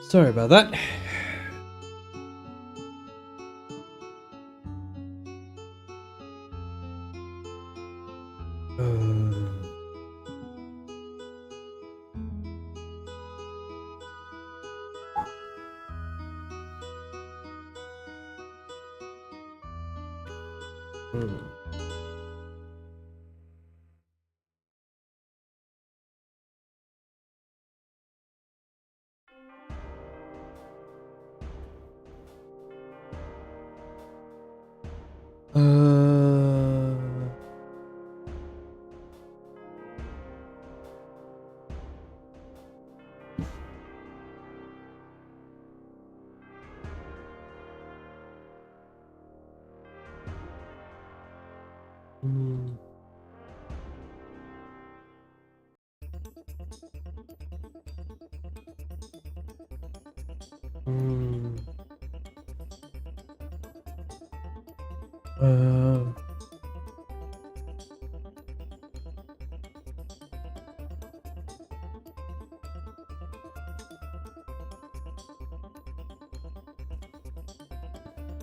Sorry about that.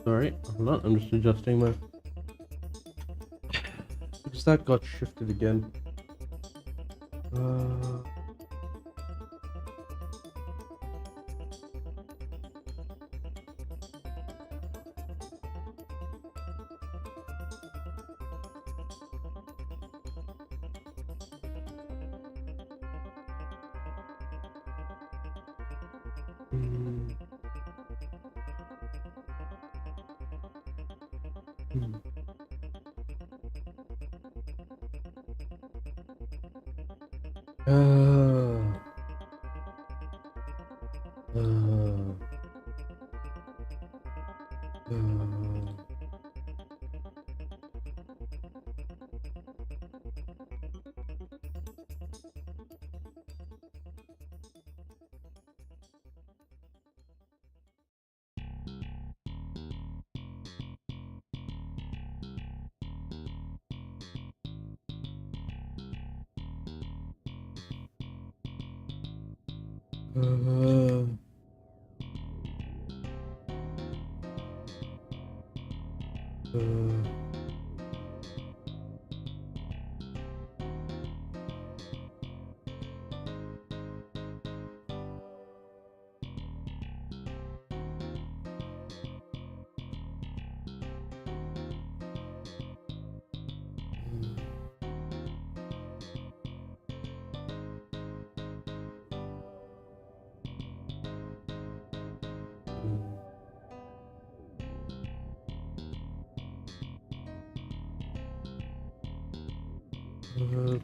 Sorry, I'm not. I'm just adjusting my. Because that got shifted again.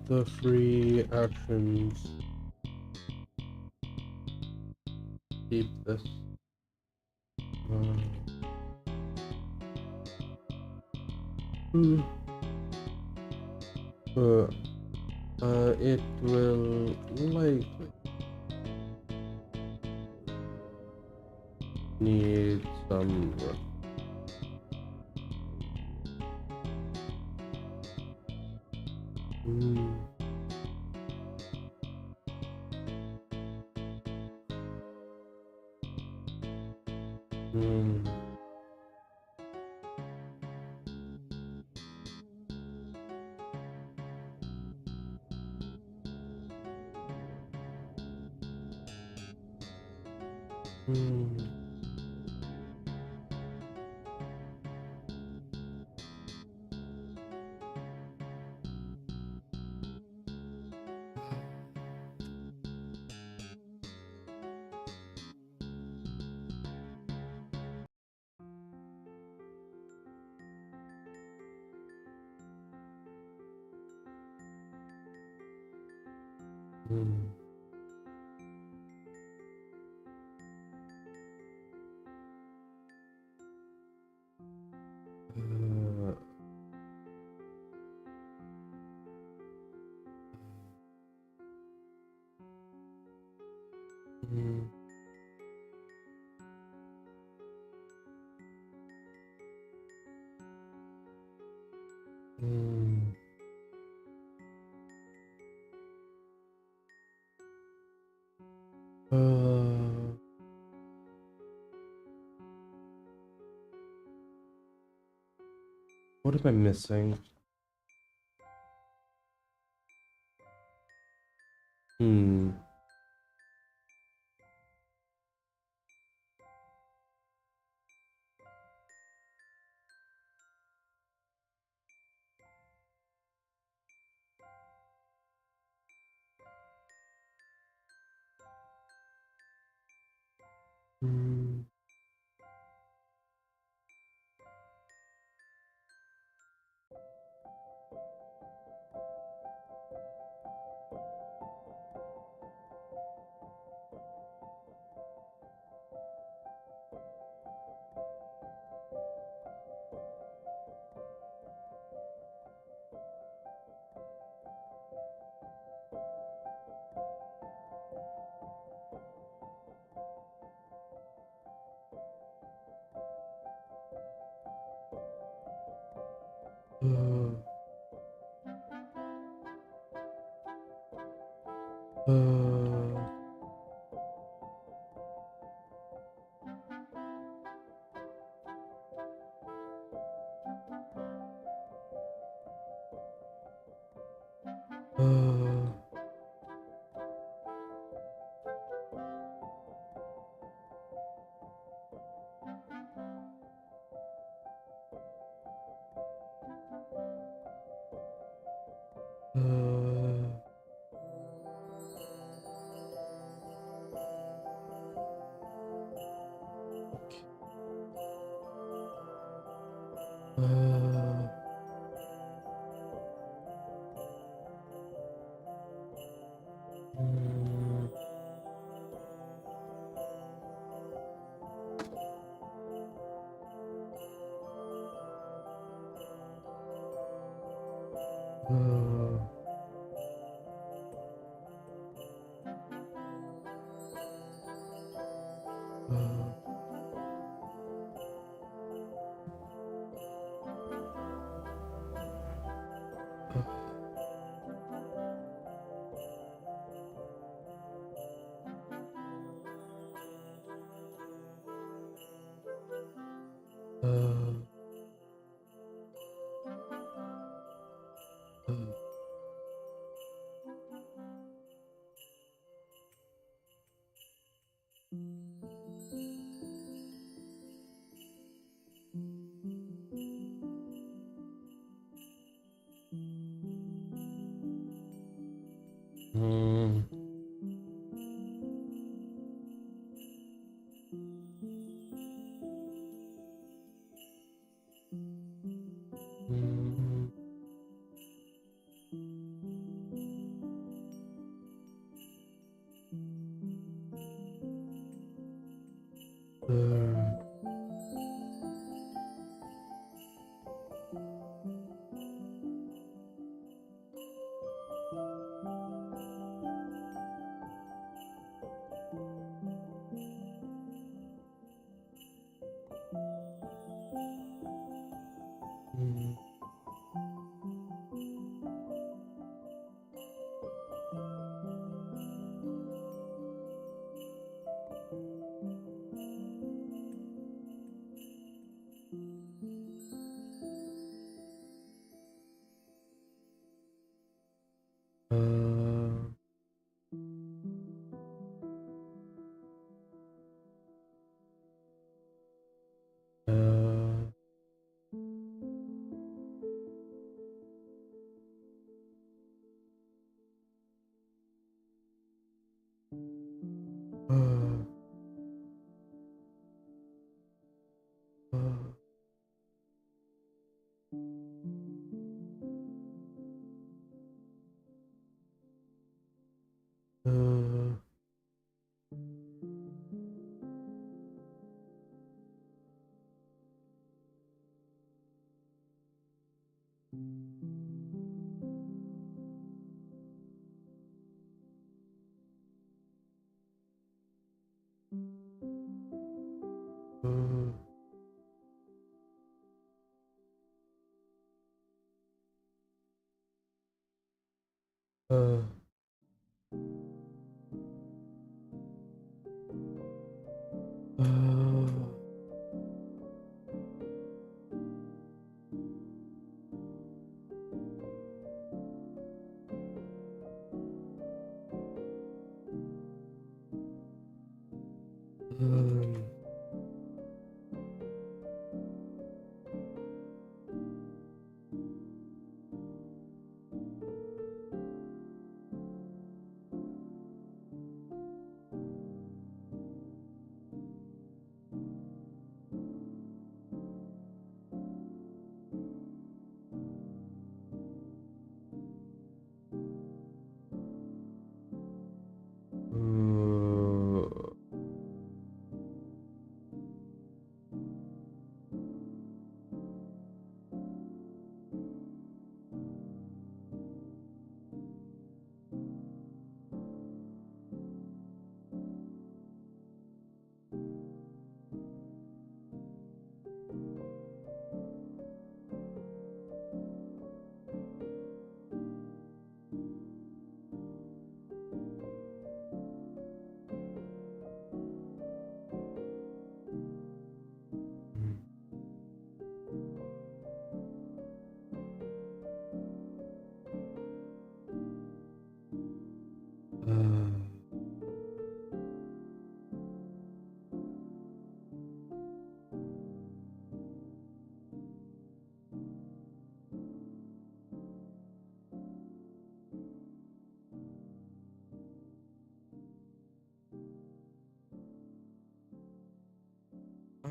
The free actions. Keep this. It will likely need some work. What am I missing? Hmm. Hmm. Uh, uh, uh, uh, mm, mm, mm, mm,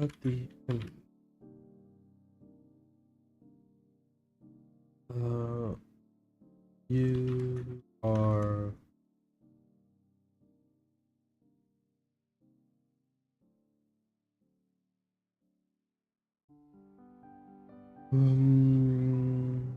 at the end. You are um,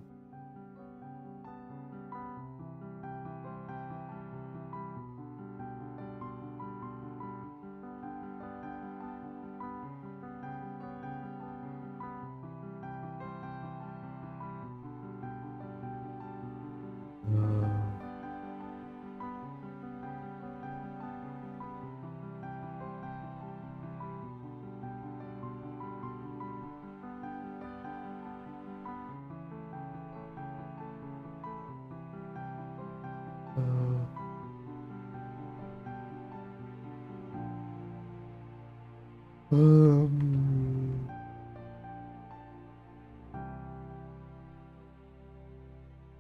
um,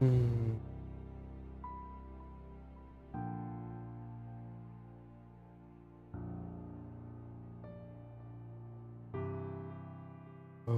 hmm, uh,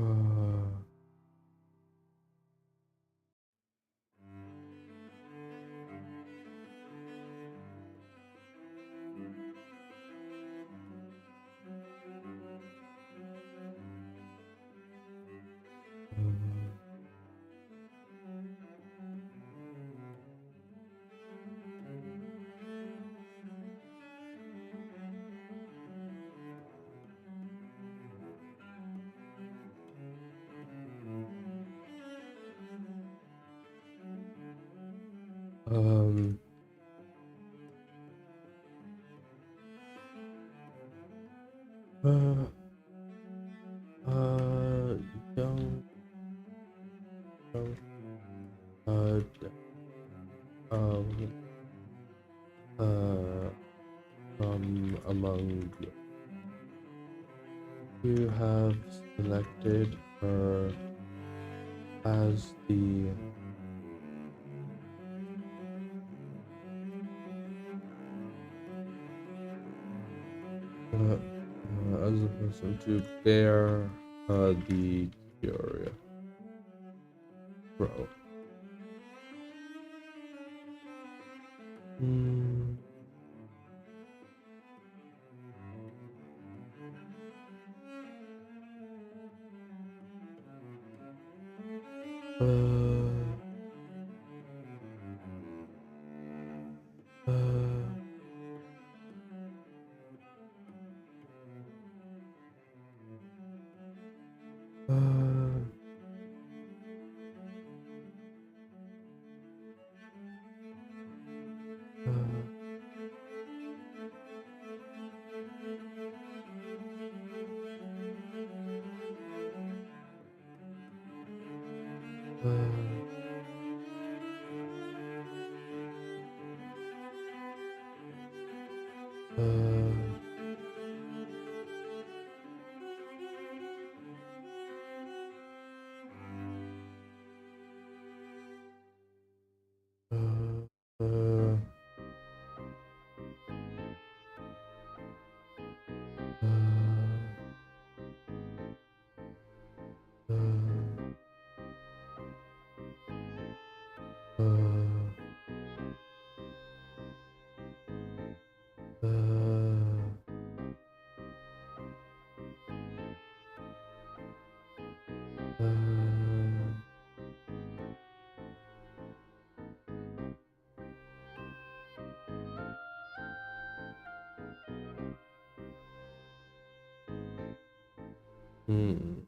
um, uh, young, young, d- um, among you have selected her as the as a person to bear the cure. Bro. Mm, uh, uh, uh, uh, uh, hmm,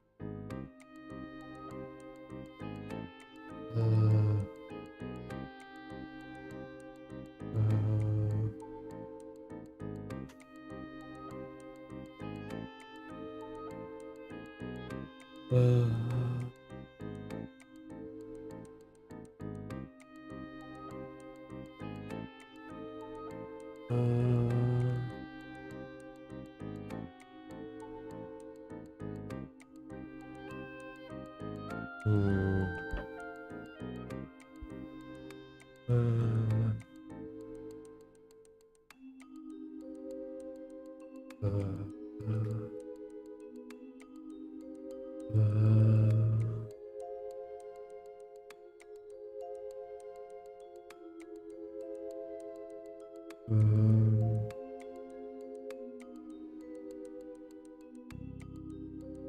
Um,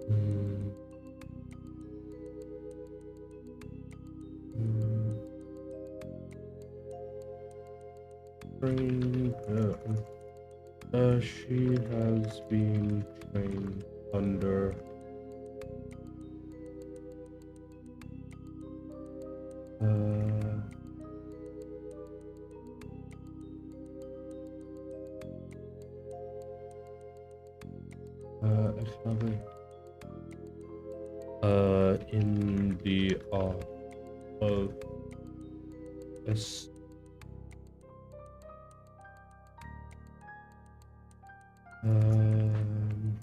mm, trained, she has been trained under actually, in the art of S. Mm,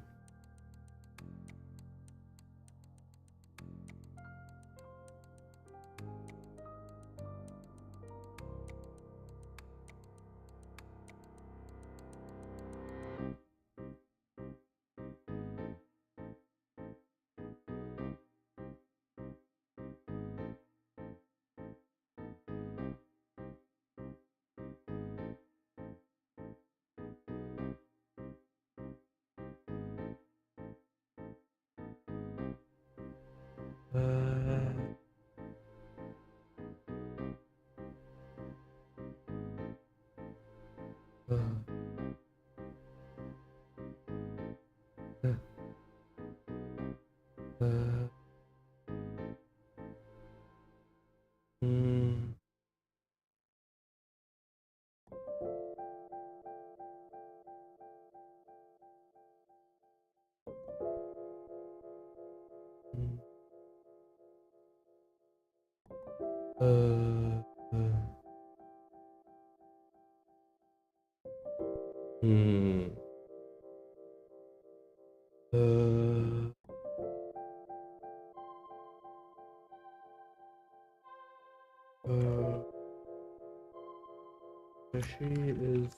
hmm, uh, she is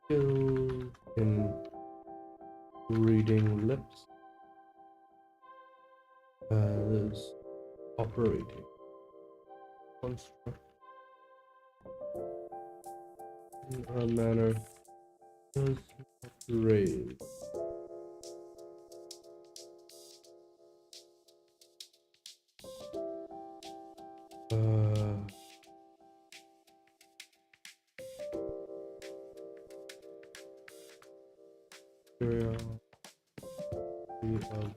still in reading lips as operating construct in a manner does not raise curiosity of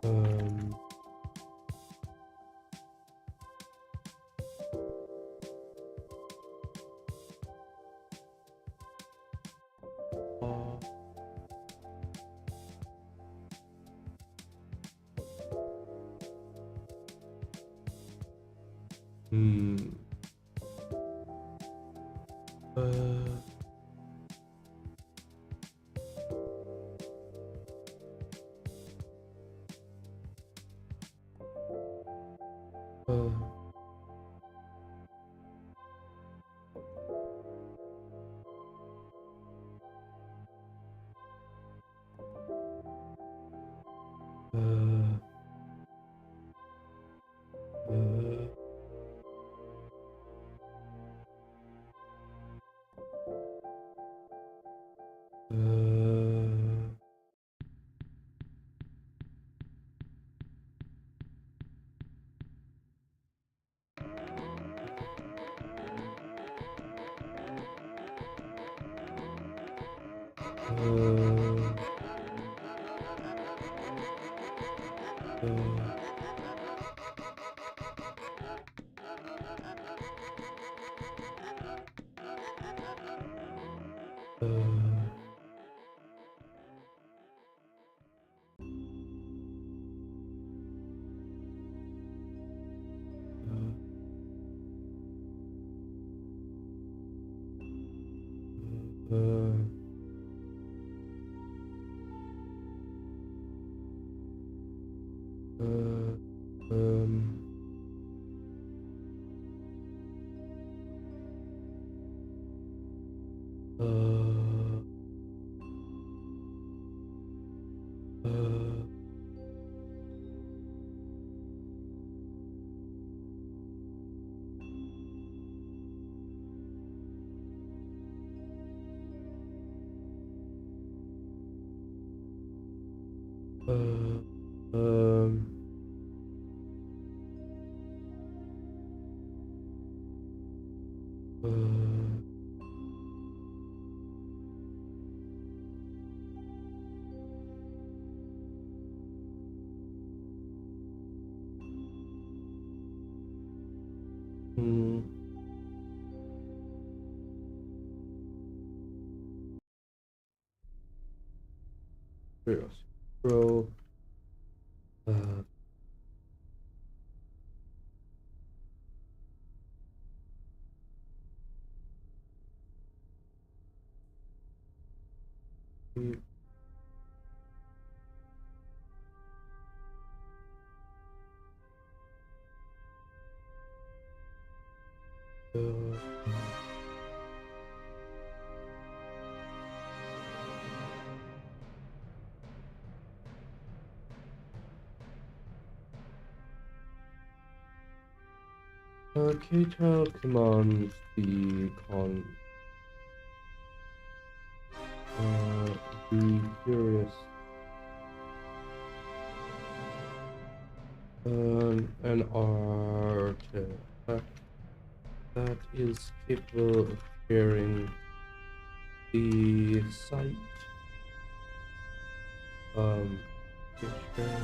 um uh, hmm uh, uh, uh, uh, um uh, Uh, um. Hmm. Curiosity. Pro. Uh. K-Child commands the be curious. An artifact that is capable of sharing the site. Picture.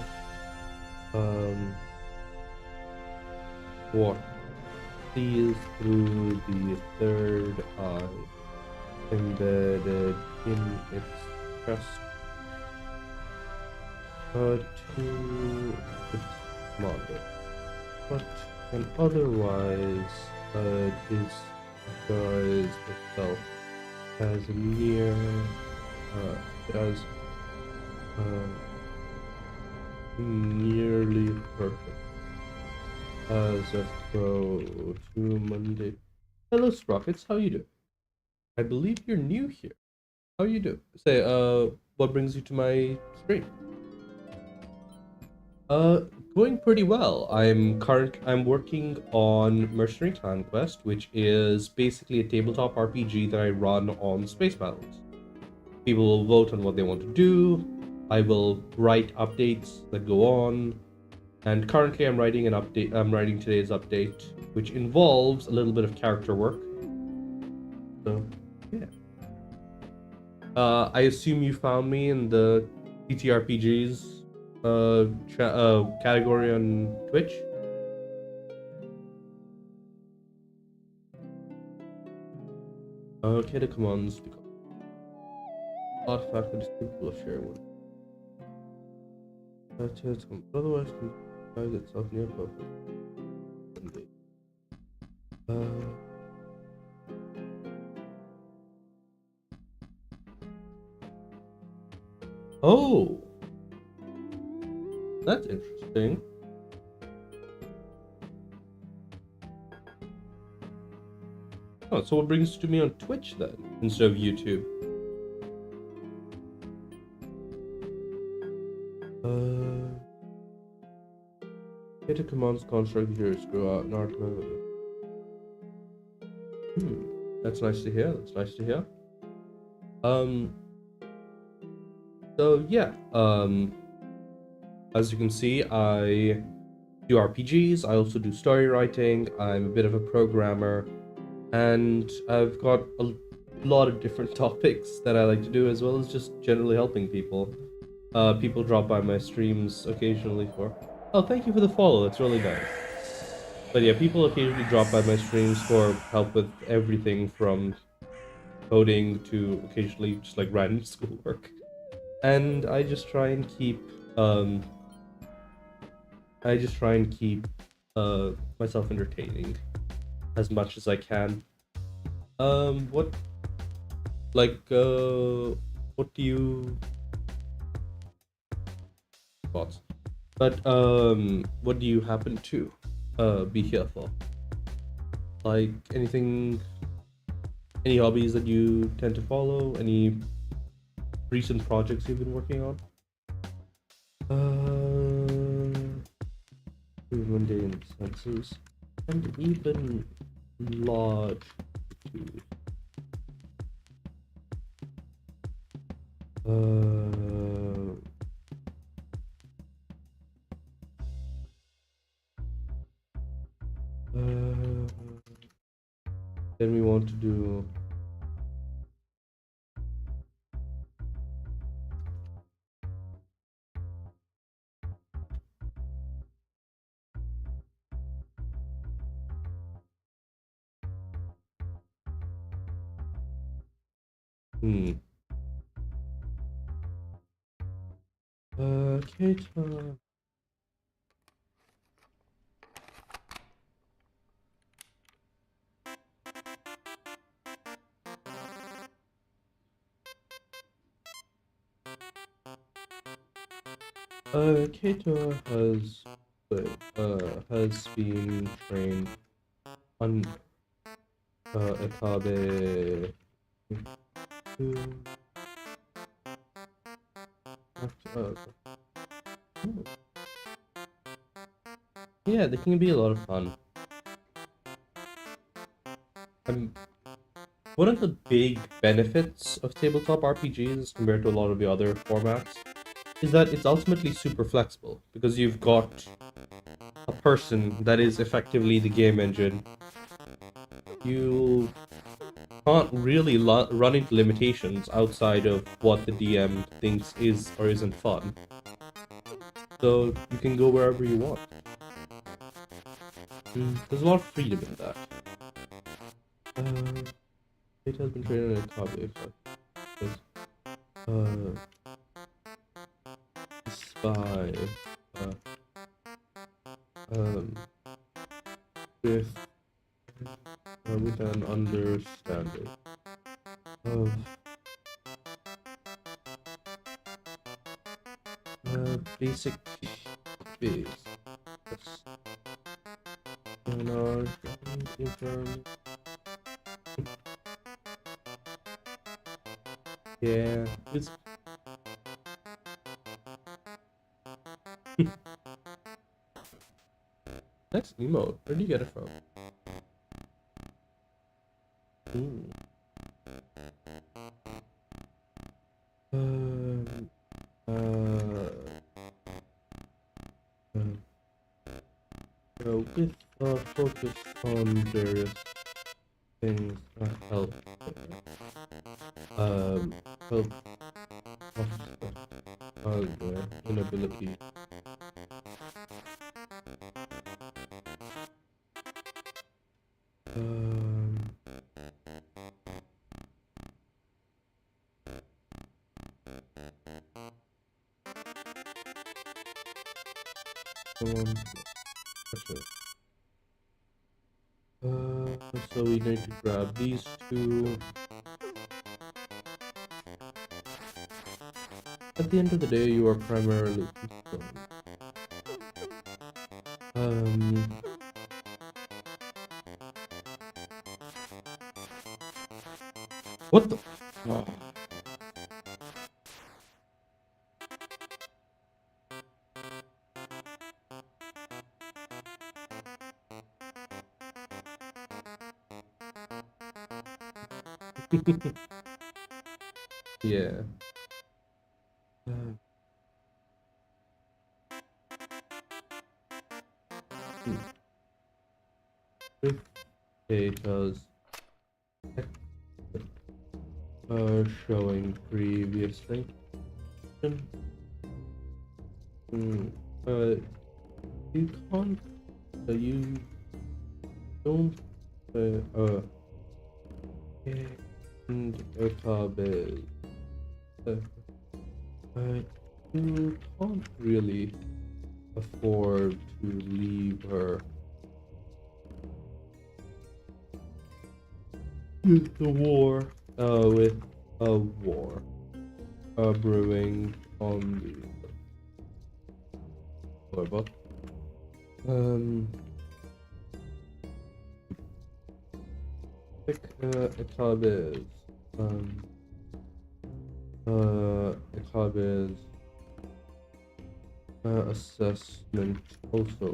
What sees through the third eye embedded in its chest to its mother, but can otherwise disguise itself as nearly perfect as a crow to Monday. Hello, Sprockets. How you doing? I believe you're new here. How you do? Say, what brings you to my stream? Uh, Going pretty well. I'm working on Mercenary Clan Quest, which is basically a tabletop RPG that I run on Spacebattles. People will vote on what they want to do. I will write updates that go on. And currently I'm writing today's update, which involves a little bit of character work. So, yeah. I assume you found me in the TTRPGs category on Twitch. Okay, the commands become artifact that is capable of sharing one. Otherwise can disguise itself near perfect. Oh, that's interesting. Oh, so what brings you to me on Twitch then, instead of YouTube? Get a commands construct here, screw out, not that's nice to hear, that's nice to hear. So yeah, as you can see, I do RPGs, I also do story writing, I'm a bit of a programmer, and I've got a lot of different topics that I like to do, as well as just generally helping people. People drop by my streams occasionally for... Oh, thank you for the follow, it's really nice. But yeah, people occasionally drop by my streams for help with everything from coding to occasionally just like random schoolwork. And I just try and keep myself entertaining as much as I can. What do you thoughts? But what do you happen to be here for? Like anything, any hobbies that you tend to follow? Any recent projects you've been working on? Mundane senses, and even large too. Kata. Kato has been trained on Akabe to yeah, they can be a lot of fun. One of the big benefits of tabletop RPGs compared to a lot of the other formats is that it's ultimately super flexible because you've got a person that is effectively the game engine. You can't really run into limitations outside of what the DM thinks is or isn't fun. So you can go wherever you want. There's a lot of freedom in that. It has been trained in a copy spy with an understanding of basic base. Yeah, it's nice emote. Where do you get it from? With focus on various things that help help offset their inability. So we need to grab these two. At the end of the day, you are primarily what the? Oh. Yeah. Data's showing previously. You can't. You don't. And Okabe. You can't really afford to leave her. With the war, with a war brewing on the however. Akabe's Akabe's assessment also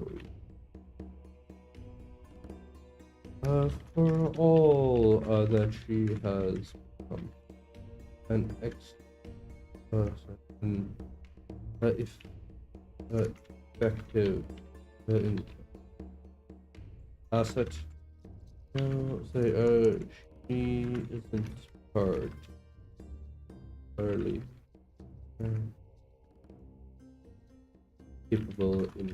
for all that she has become an effective asset. Say she isn't hard early capable in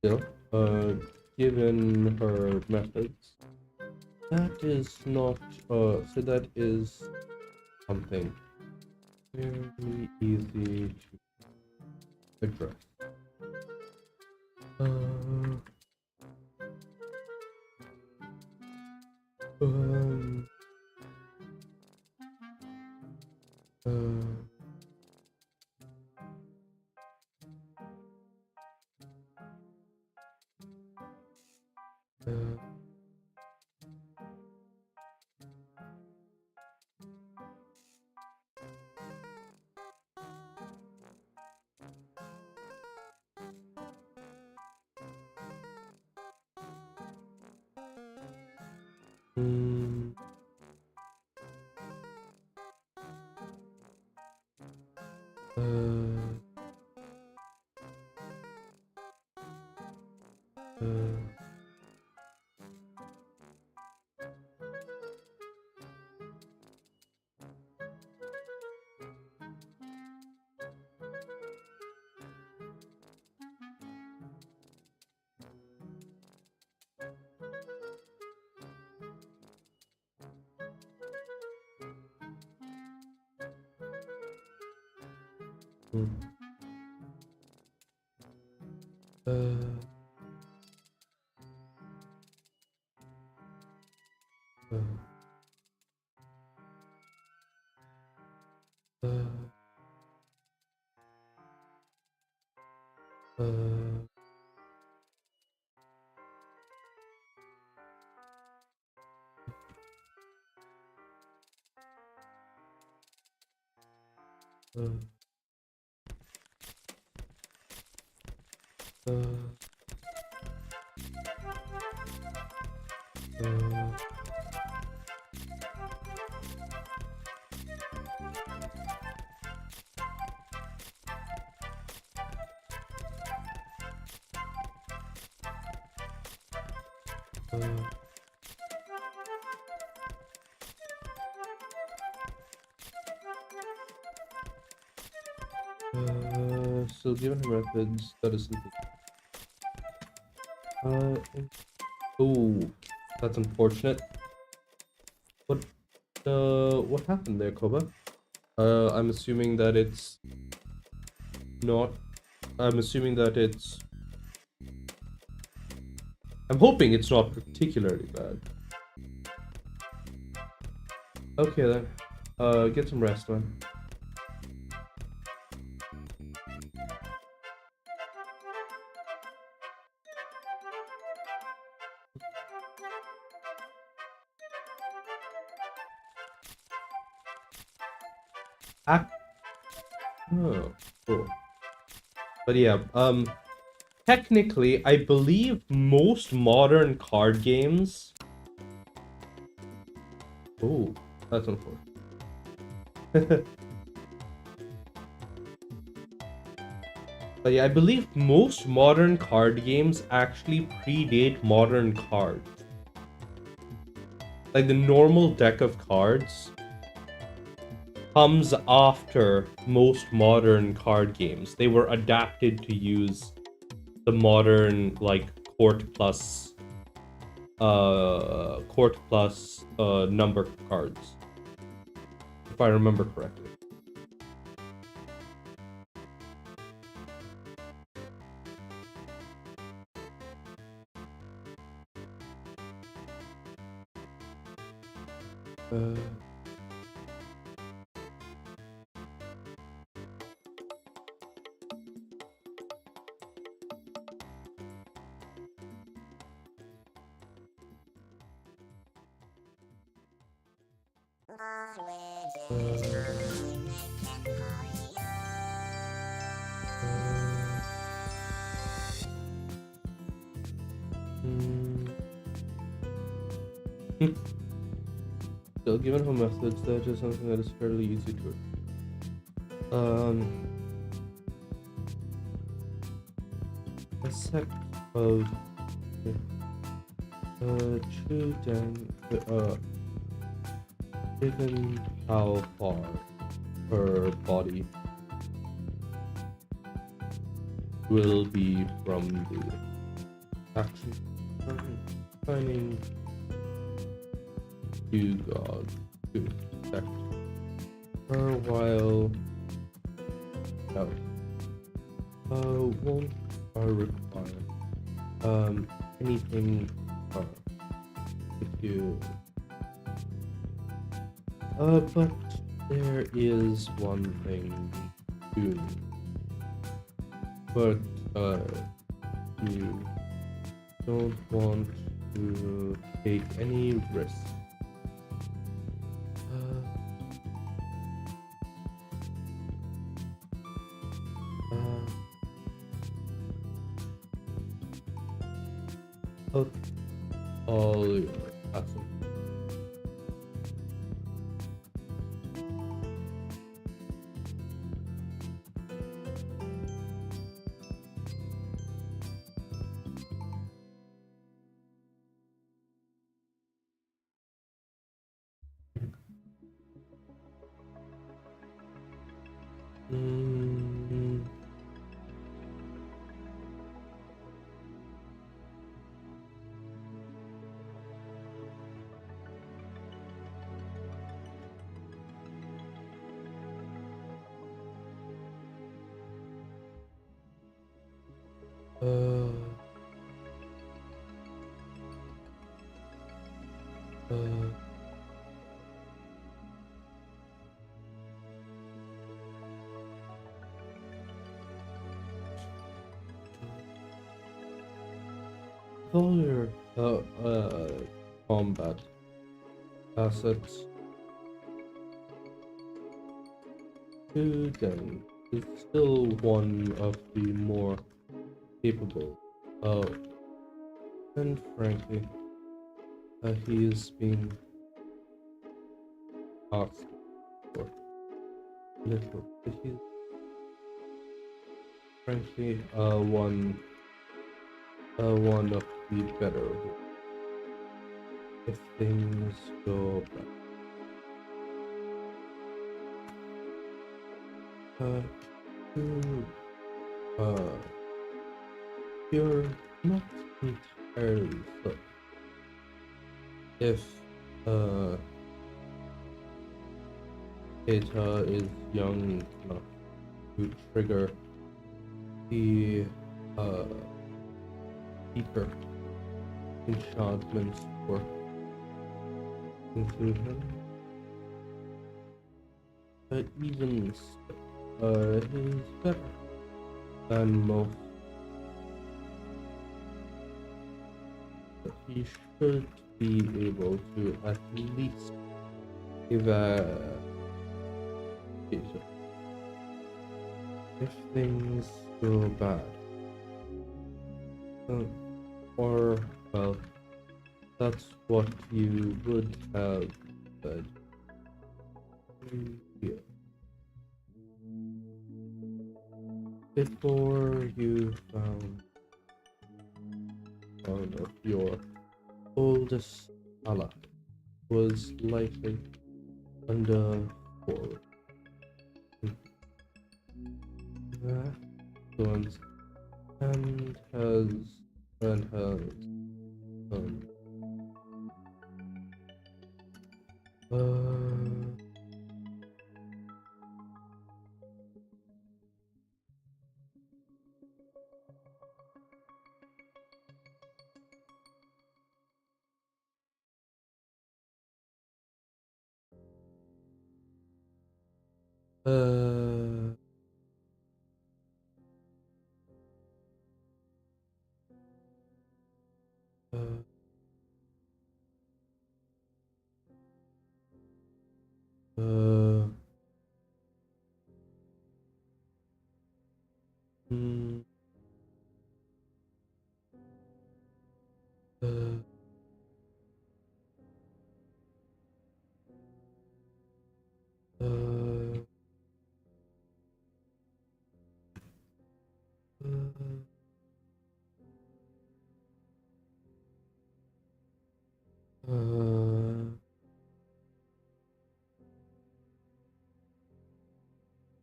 Still, given her methods, that is not, so that is something very easy to address. Um, uh, mm, mm, uh, uh, uh, so given her methods, that is something. Oh, that's unfortunate. What happened there, Koba? I'm assuming that it's not. I'm assuming that it's. I'm hoping it's not particularly bad. Okay then. Get some rest, man. Oh, cool. But yeah, technically, I believe most modern card games. Oh, that's unfortunate. But yeah, I believe most modern card games actually predate modern cards. Like the normal deck of cards comes after most modern card games. They were adapted to use the modern like court plus number cards, if I remember correctly. So given her methods, that is something that is fairly easy to a set of true given how far her body will be from the action. Finding you god to protect. For a while. No. Won't require anything with you. But there is one thing we do. But you don't want to take any risk. Of all your awesome. All your combat assets to them is still one of the more capable of, and frankly, he is being asked for little. But he's frankly one of the better if things go bad. You're not entirely sure if Eta is young enough to trigger the deeper enchantments for inclusion. But even still, he's better than most. But he should be able to at least evaluate it if things go bad. Or, well, that's what you would have said. Yeah. Before you found one of your oldest ally was likely under forward. That one's and has mm,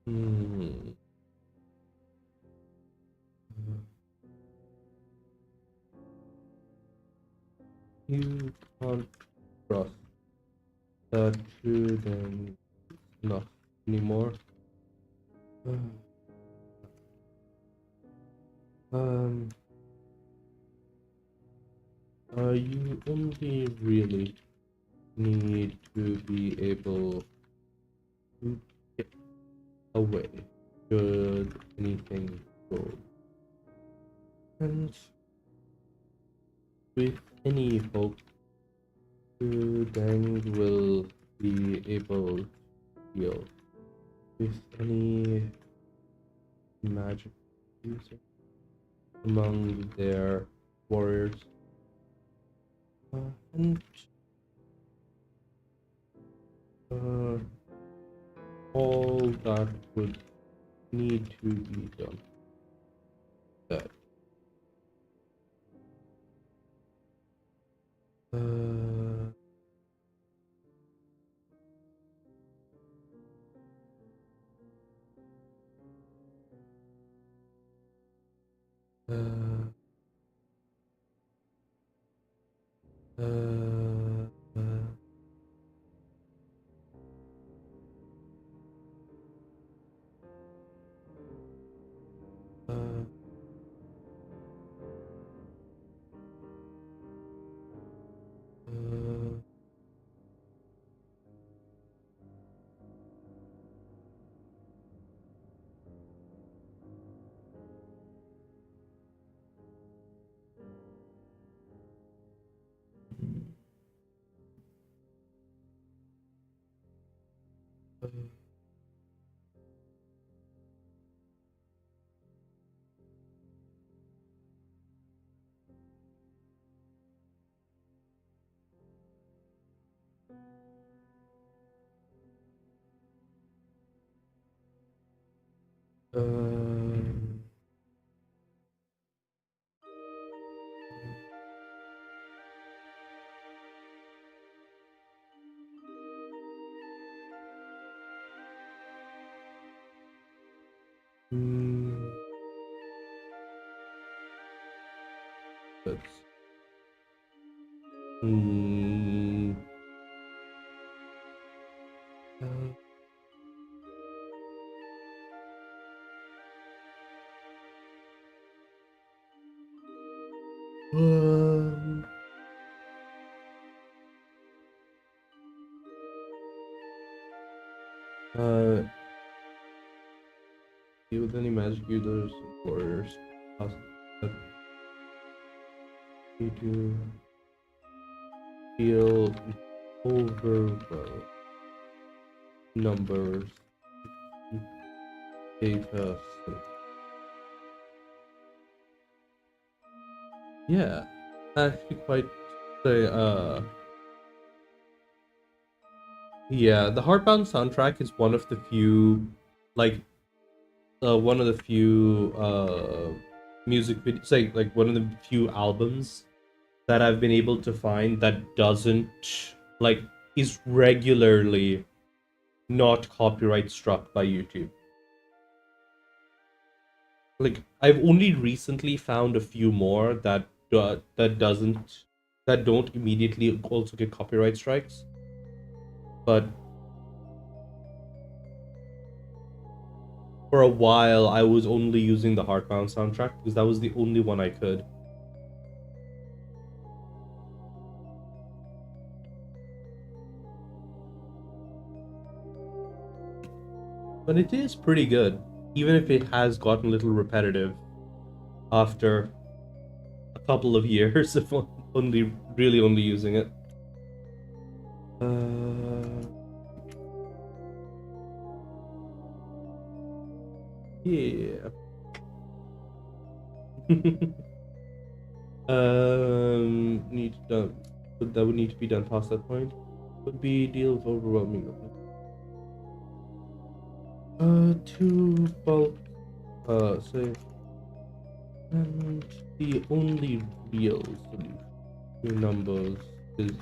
mm, you can't trust that shouldn't enough anymore. Um, you only really need to be able to get away should anything go. And with any hope, you then will be able to heal. With any magic user among their warriors. And all that would need to be done. That. Uh, uh, uh, uh, mm, that's mm, um, uh, deal with any magic users and warriors. That you do feel overwhelmed. Numbers, data. Yeah, actually quite say yeah, the Heartbound soundtrack is one of the few like one of the few music videos like one of the few albums that I've been able to find that doesn't like is regularly not copyright struck by YouTube. Like I've only recently found a few more that don't immediately also get copyright strikes. But for a while I was only using the Heartbound soundtrack because that was the only one I could. But it is pretty good, even if it has gotten a little repetitive after a couple of years of only using it. Yeah. Need done. But that would need to be done past that point. Would be deal with overwhelming. To bulk. Say. And the only real solution to numbers is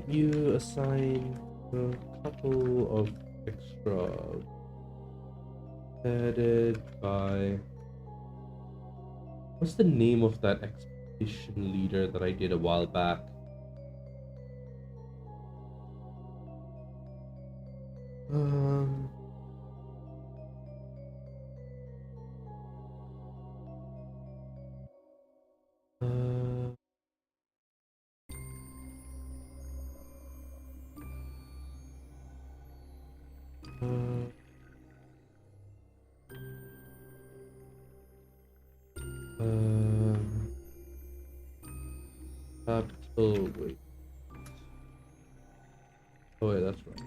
you assign a couple of extra headed by what's the name of that mission leader that I did a while back. Oh wait. Oh wait, that's right.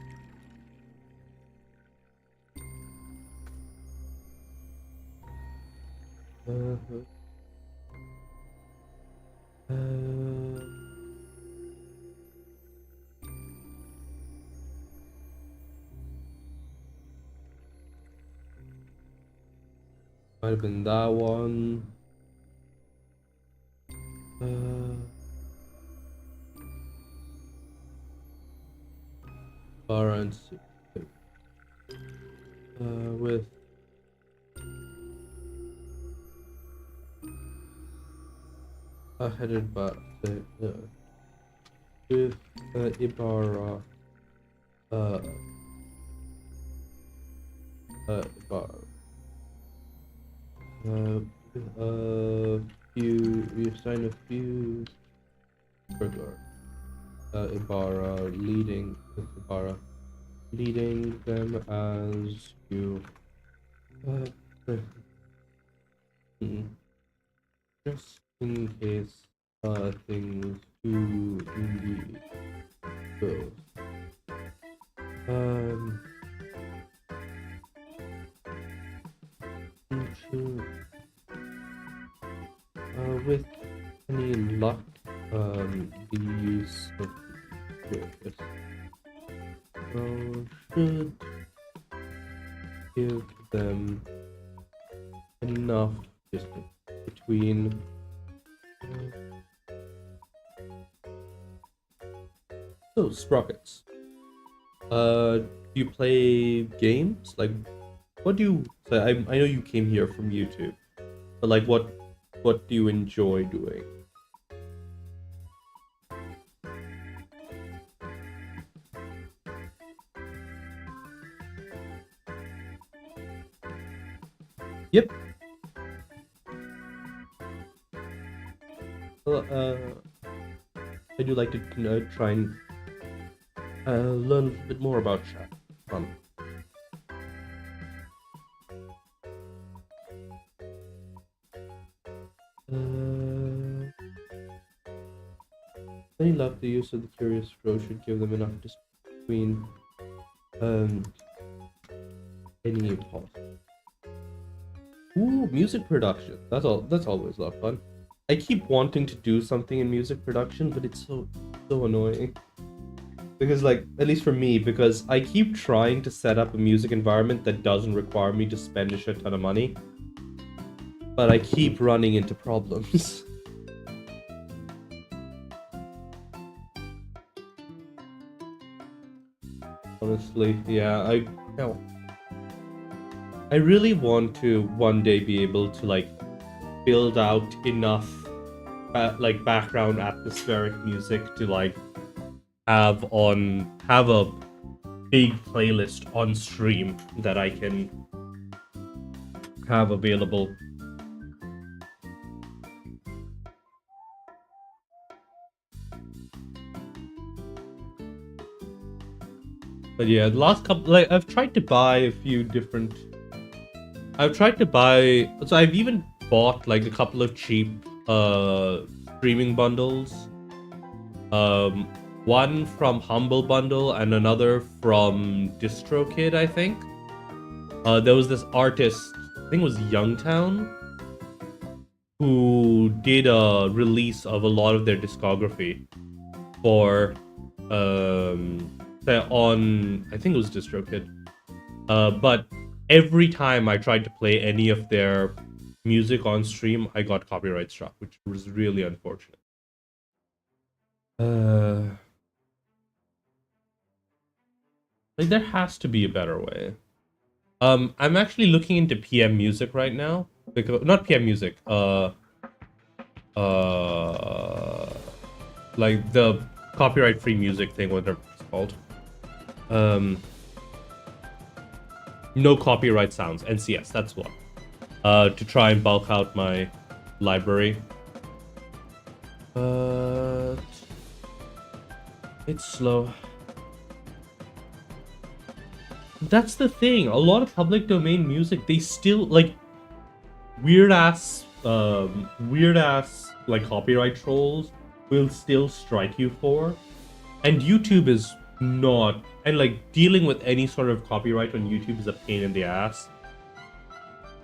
Might have been that one. Barons with headed by with Ibarra Ibarra we assign a few burglar Ibarra leading with Ibarra leading them as you just in case things do indeed go. With any luck, the use of this should give them enough distance between so sprockets. Do you play games? Like, what do you? So I know you came here from YouTube, but like, what do you enjoy doing? Yep. Well, I do like to try and learn a little bit more about chat. They love the use of the curious row should give them enough distance between any pause. Ooh, music production. That's always a lot of fun. I keep wanting to do something in music production, but it's so annoying. Because like, at least for me, because I keep trying to set up a music environment that doesn't require me to spend a shit ton of money. But I keep running into problems. Honestly, yeah, I really want to one day be able to like build out enough like background atmospheric music to like have a big playlist on stream that I can have available. But yeah, the last couple, like, I've tried to buy a few different. So I've even bought like a couple of cheap streaming bundles. One from Humble Bundle and another from DistroKid, I think. There was this artist, I think it was Youngtown, who did a release of a lot of their discography for on, I think it was DistroKid. But every time I tried to play any of their music on stream, I got copyright struck, which was really unfortunate. Like, there has to be a better way. I'm actually looking into PM Music right now, because not PM Music. like the copyright-free music thing, whatever it's called. No copyright sounds, NCS, that's what. To try and bulk out my library. But it's slow. That's the thing. A lot of public domain music, they still like weird ass like copyright trolls will still strike you for. And YouTube is not, and like dealing with any sort of copyright on YouTube is a pain in the ass.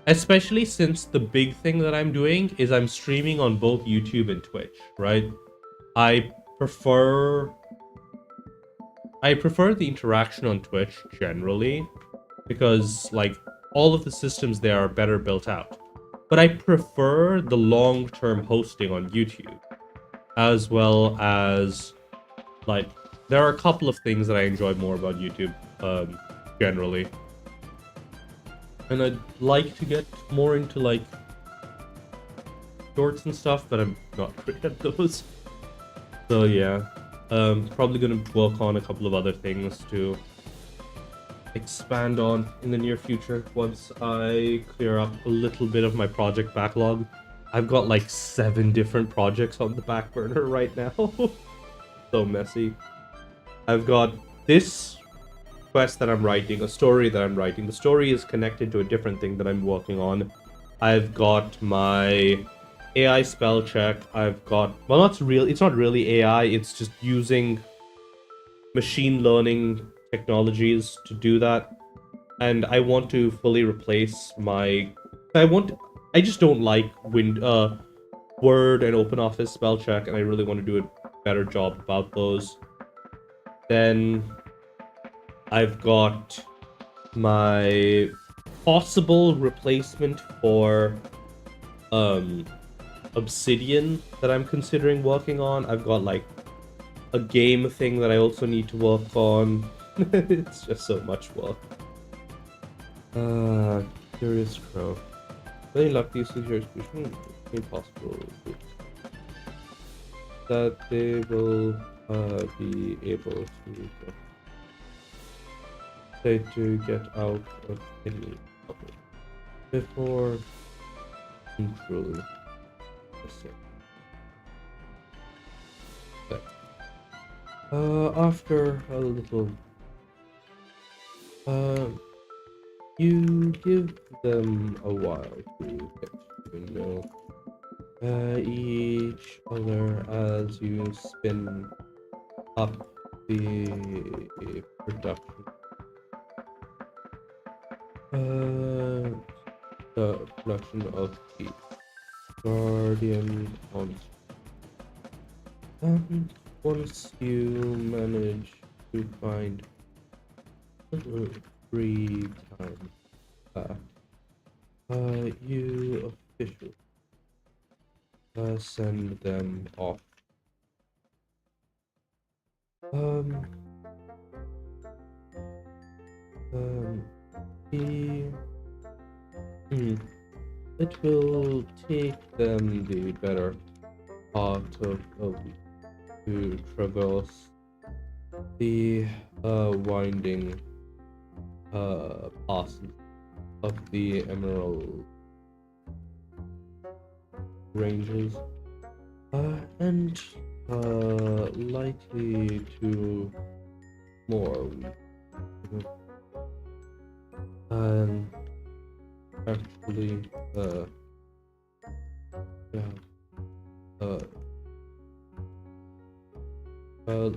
Especially since the big thing that I'm doing is I'm streaming on both YouTube and Twitch, right? I prefer the interaction on Twitch generally because like all of the systems there are better built out. But I prefer the long-term hosting on YouTube, as well as like there are a couple of things that I enjoy more about YouTube generally. And I'd like to get more into like shorts and stuff, but I'm not great at those. So yeah, probably gonna work on a couple of other things to expand on in the near future once I clear up a little bit of my project backlog. I've got like 7 different projects on the back burner right now. So messy. I've got this quest that I'm writing, a story that I'm writing. The story is connected to a different thing that I'm working on. I've got my AI spell check. I've got, well, it's not really AI, it's just using machine learning technologies to do that. And I want to fully replace my I just don't like Word and OpenOffice spell check, and I really want to do a better job about those. Then I've got my possible replacement for Obsidian that I'm considering working on. I've got like a game thing that I also need to work on. It's just so much work. Curious Crow. Very lucky situation. Impossible. That they will be able to get out of any trouble before controlling the set. After a little, you give them a while to get to know each other as you spin up the production. The production of the Guardian Console. And once you manage to find free time back, you officially send them off. It will take them the better part of a week to traverse the winding passes of the Emerald Ranges, and likely to more weeks. Actually,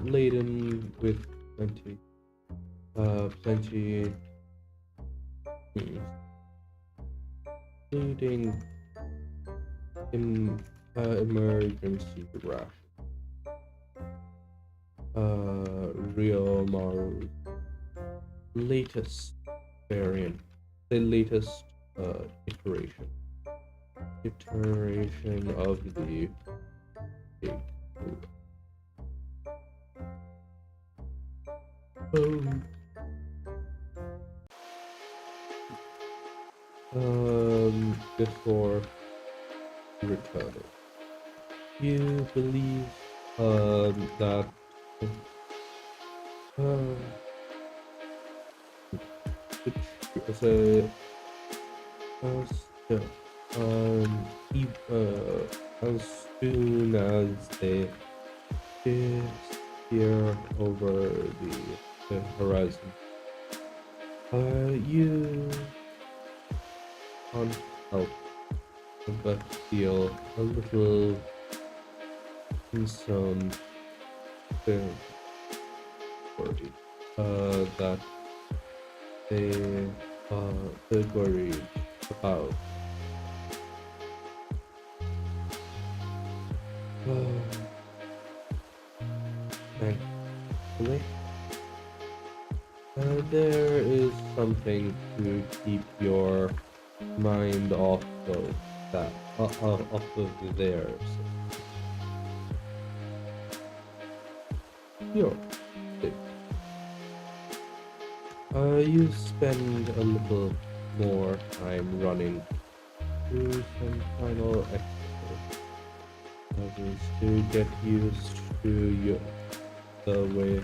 laden with plenty, including emergency ration, Rio Maru's latest variant, the latest iteration of the big group. Before returning. you believe that uh, so yeah, as soon as they disappear over the horizon, you can't help but feel a little concerned, worried, that they are worried about. Thankfully, there is something to keep your mind off of that, off of theirs. You're safe. You spend a little more time running through some final exercises to get used to the way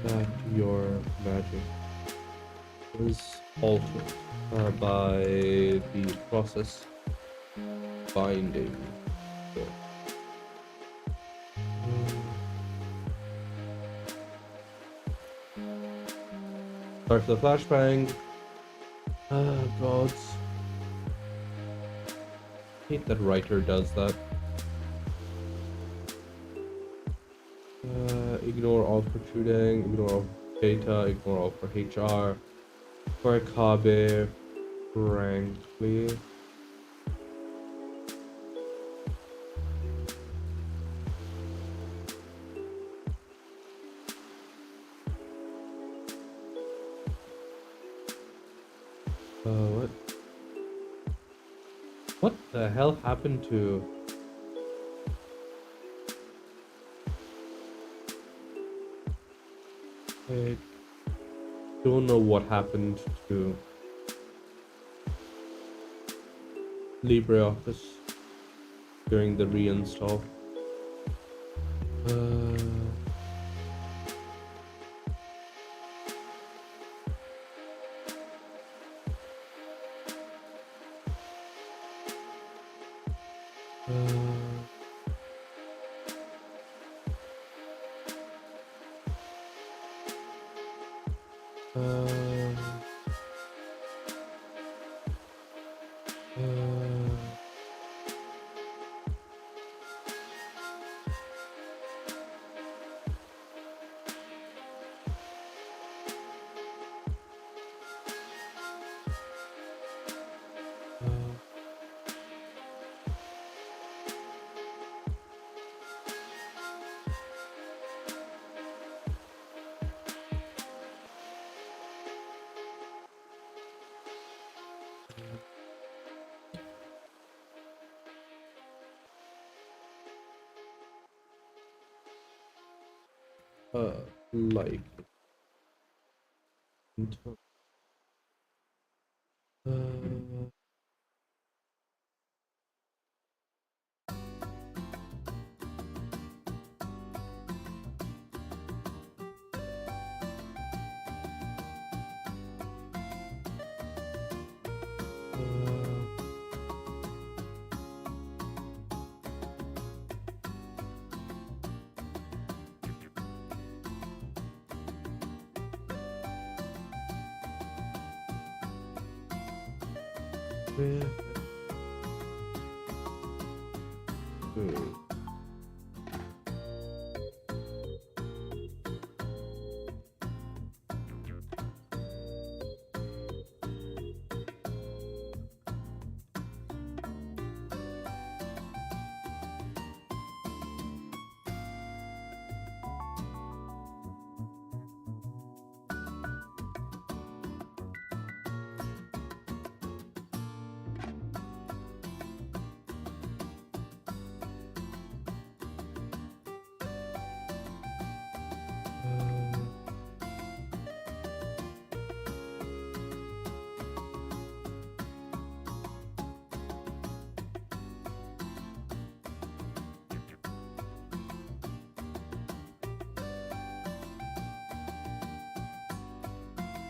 that your magic is altered by the process binding. Sorry for the flashbang. Gods. I hate that writer does that. Ignore all for shooting, ignore all for data, ignore all for HR. For Akabe, frankly. What? What the hell happened to... I don't know what happened to LibreOffice during the reinstall. Like...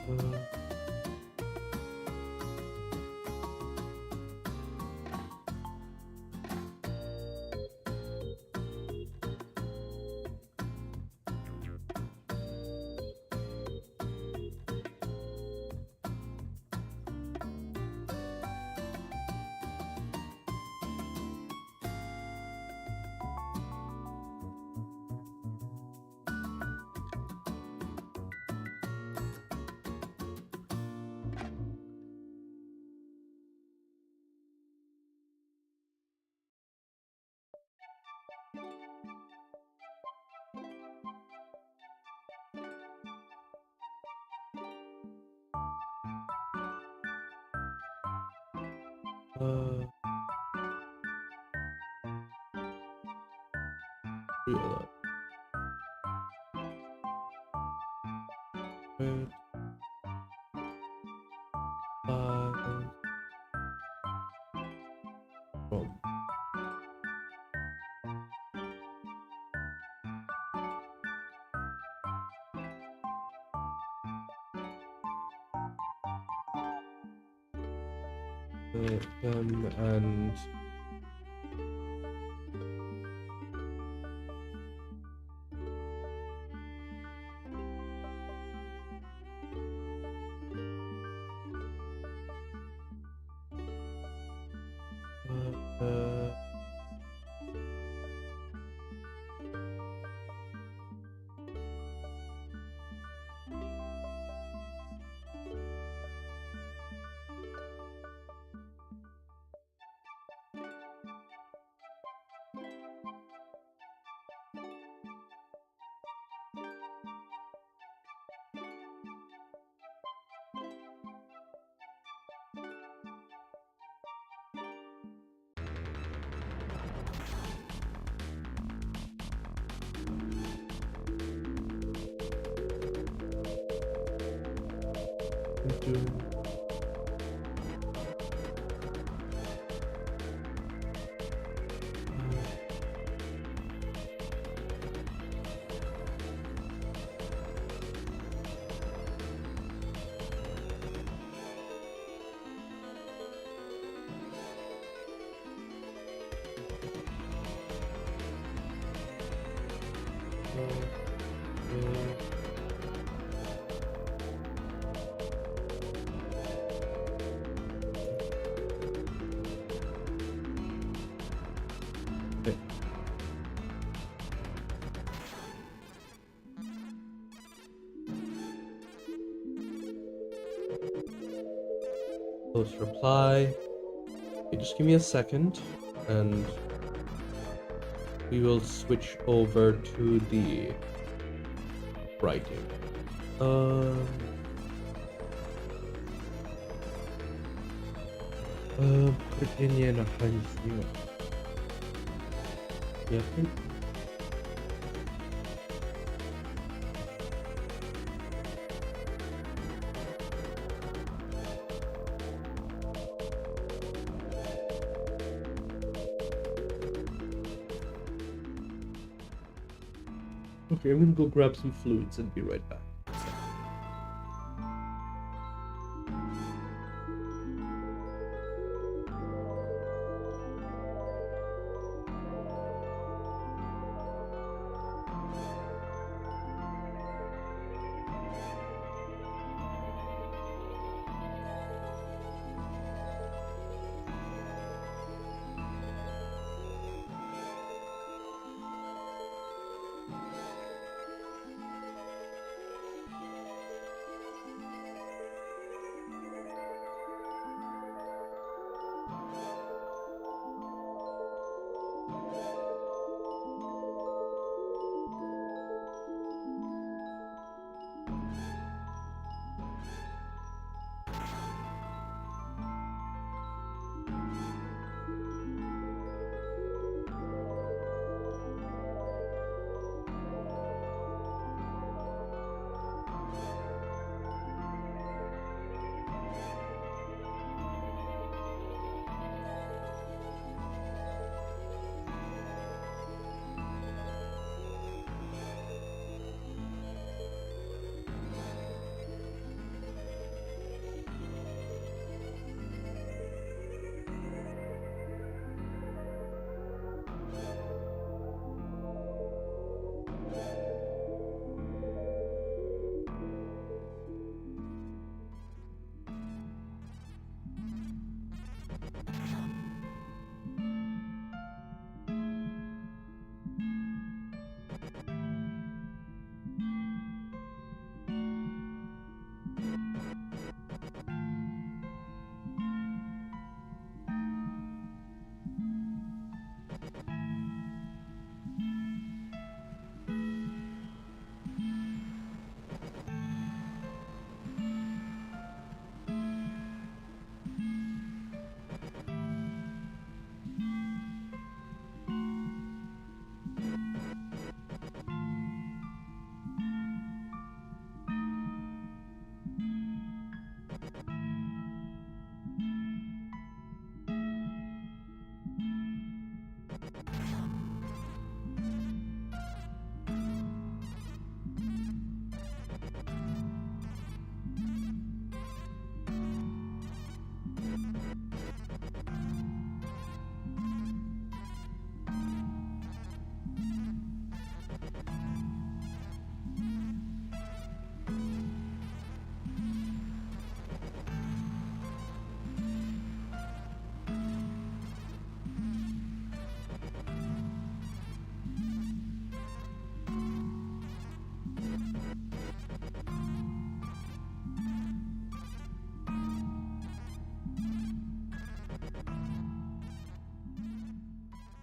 Realize. Red, 5, from and uh, into post reply. Okay, just give me a second and we will switch over to the writing. Put it in a yeah. Okay, I'm gonna go grab some fluids and be right back.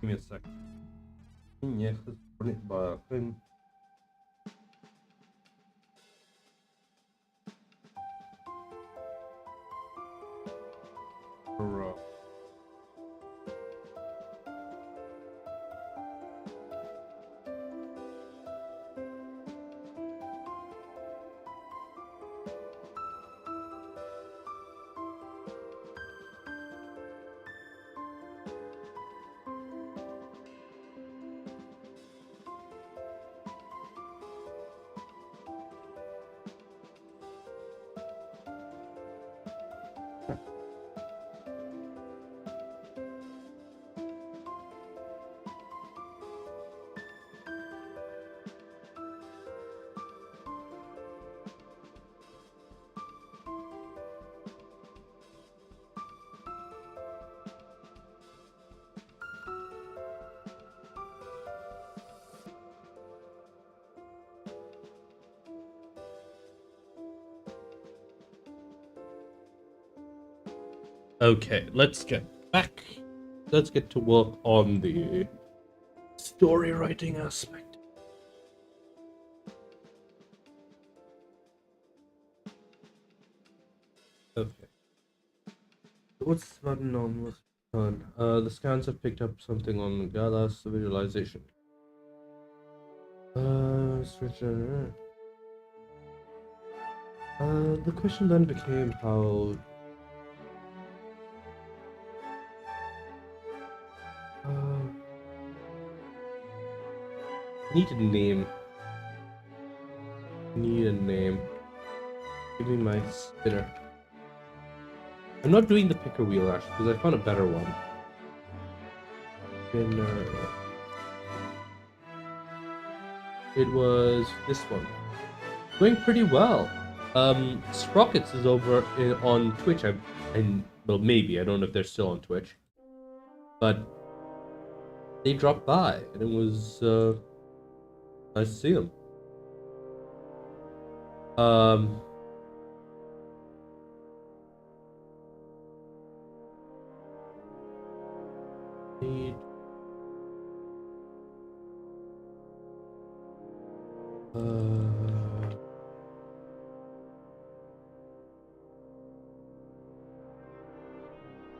Give me a second. Yeah, let's put it back in. Okay, let's get back. Let's get to work on the story writing aspect. Okay. What's this button on? What's done? The scans have picked up something on Galas visualization. The question then became how. Need a name. Need a name. Give me my spinner. I'm not doing the picker wheel actually because I found a better one. Spinner. It was this one. Going pretty well. Sprockets is over on Twitch. Well, maybe I don't know if they're still on Twitch, but they dropped by and it was nice to see them. Need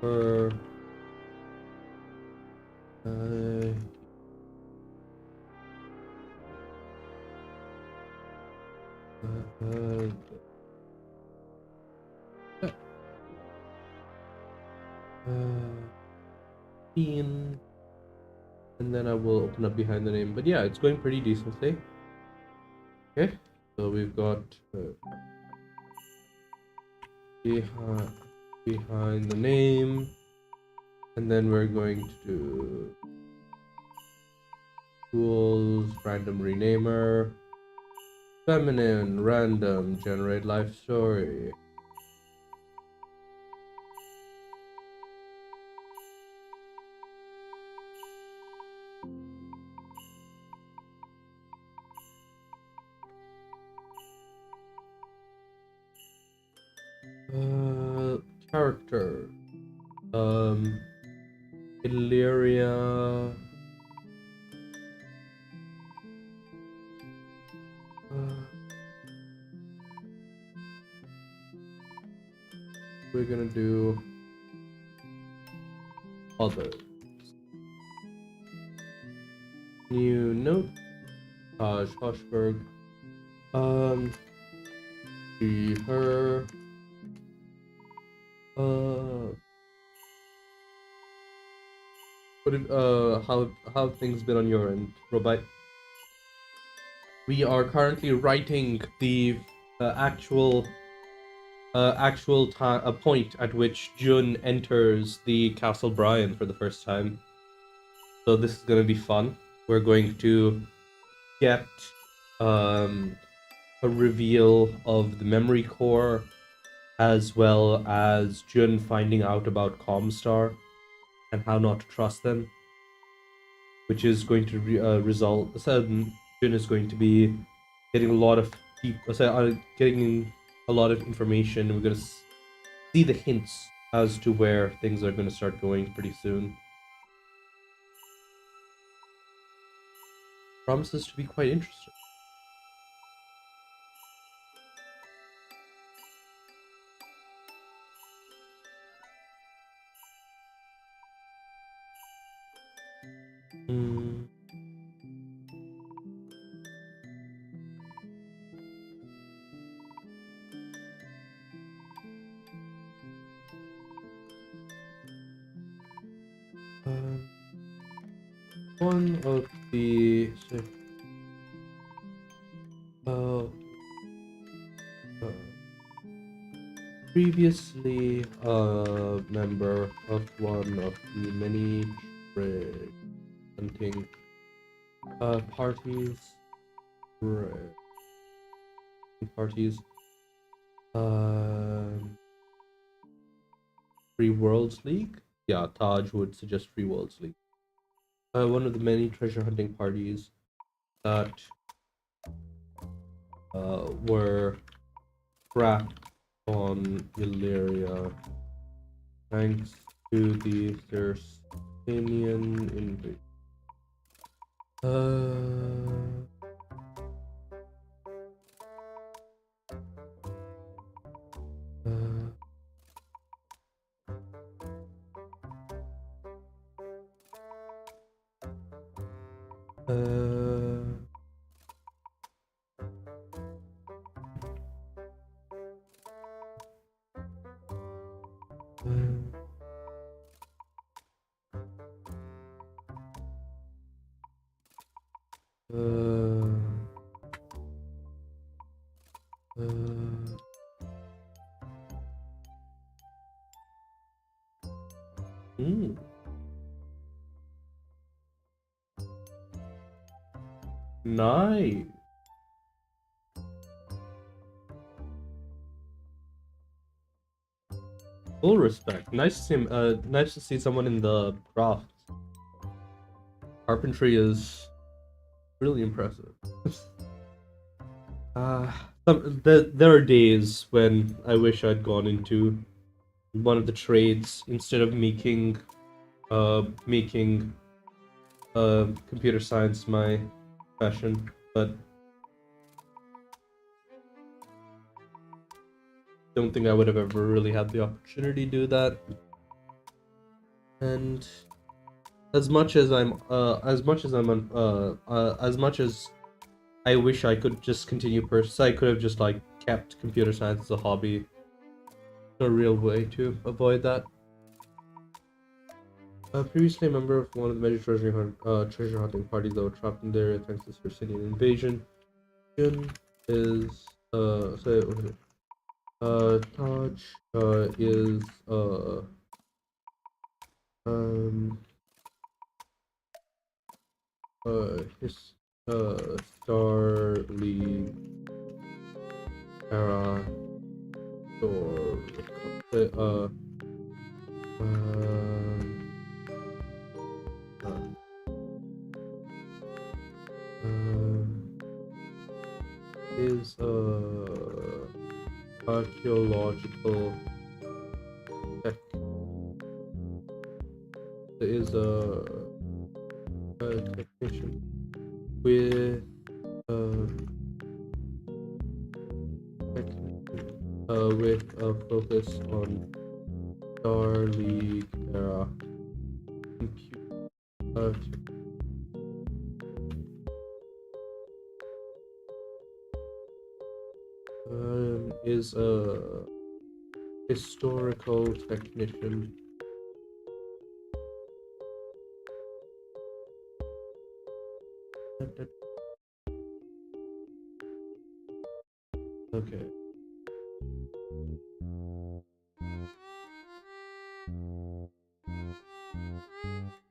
for and then I will open up behind the name. But yeah, it's going pretty decently. Okay, so we've got behind the name, and then we're going to do tools, random renamer, feminine, random, generate life story. Character. Illyria. We're gonna do others. New note. Taj Hoshberg. She, her. What if, how have things been on your end, Robite? We are currently writing the actual point at which Jun enters the Castle Brian for the first time. So this is gonna be fun. We're going to get a reveal of the memory core, as well as Jun finding out about Comstar and how not to trust them, which is going to result. Jun is going to be getting a lot of getting a lot of information. We're going to see the hints as to where things are going to start going pretty soon. Promises to be quite interesting. Hmm. One of the uh, previously a member of one of the many trade hunting parties, parties, Free Worlds League. Yeah, Taj would suggest Free Worlds League. One of the many treasure hunting parties that were trapped on Illyria thanks to the Thirstinian invasion. Nice. Full respect. Nice to see nice to see someone in the craft. Carpentry is really impressive. There are days when I wish I'd gone into one of the trades instead of making computer science my passion, but don't think I would have ever really had the opportunity to do that. And as much as as much as I wish I could just continue I could have just like kept computer science as a hobby. No real way to avoid that. Previously a member of one of the major treasure hunting parties that were trapped in the area thanks to the Sicilian invasion. Is Taj is his Star League era or is archaeological tech. There is a technician with a focus on Star League era computer is a historical technician. Okay.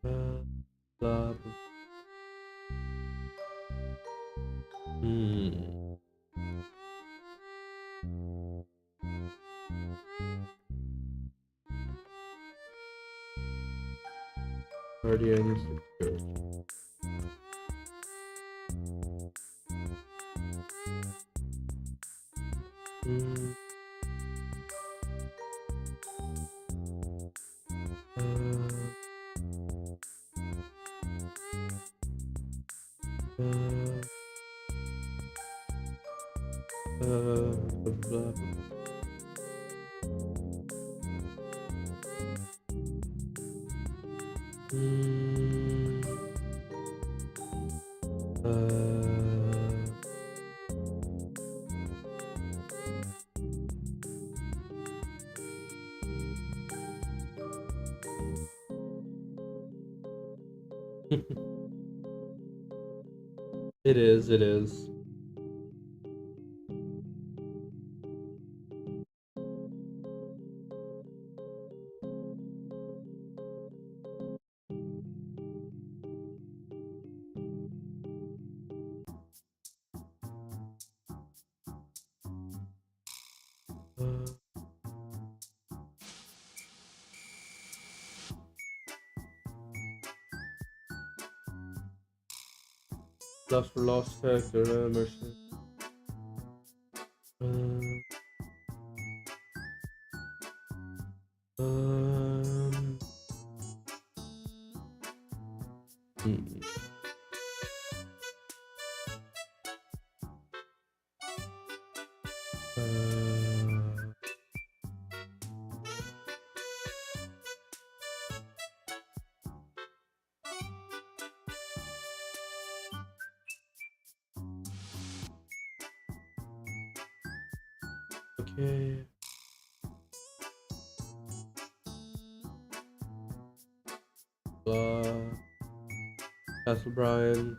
Blah, blah. Guardian security. Blah, blah, blah. It is, it is. Lost for lost factor, mercy. Okay. Castle Brian.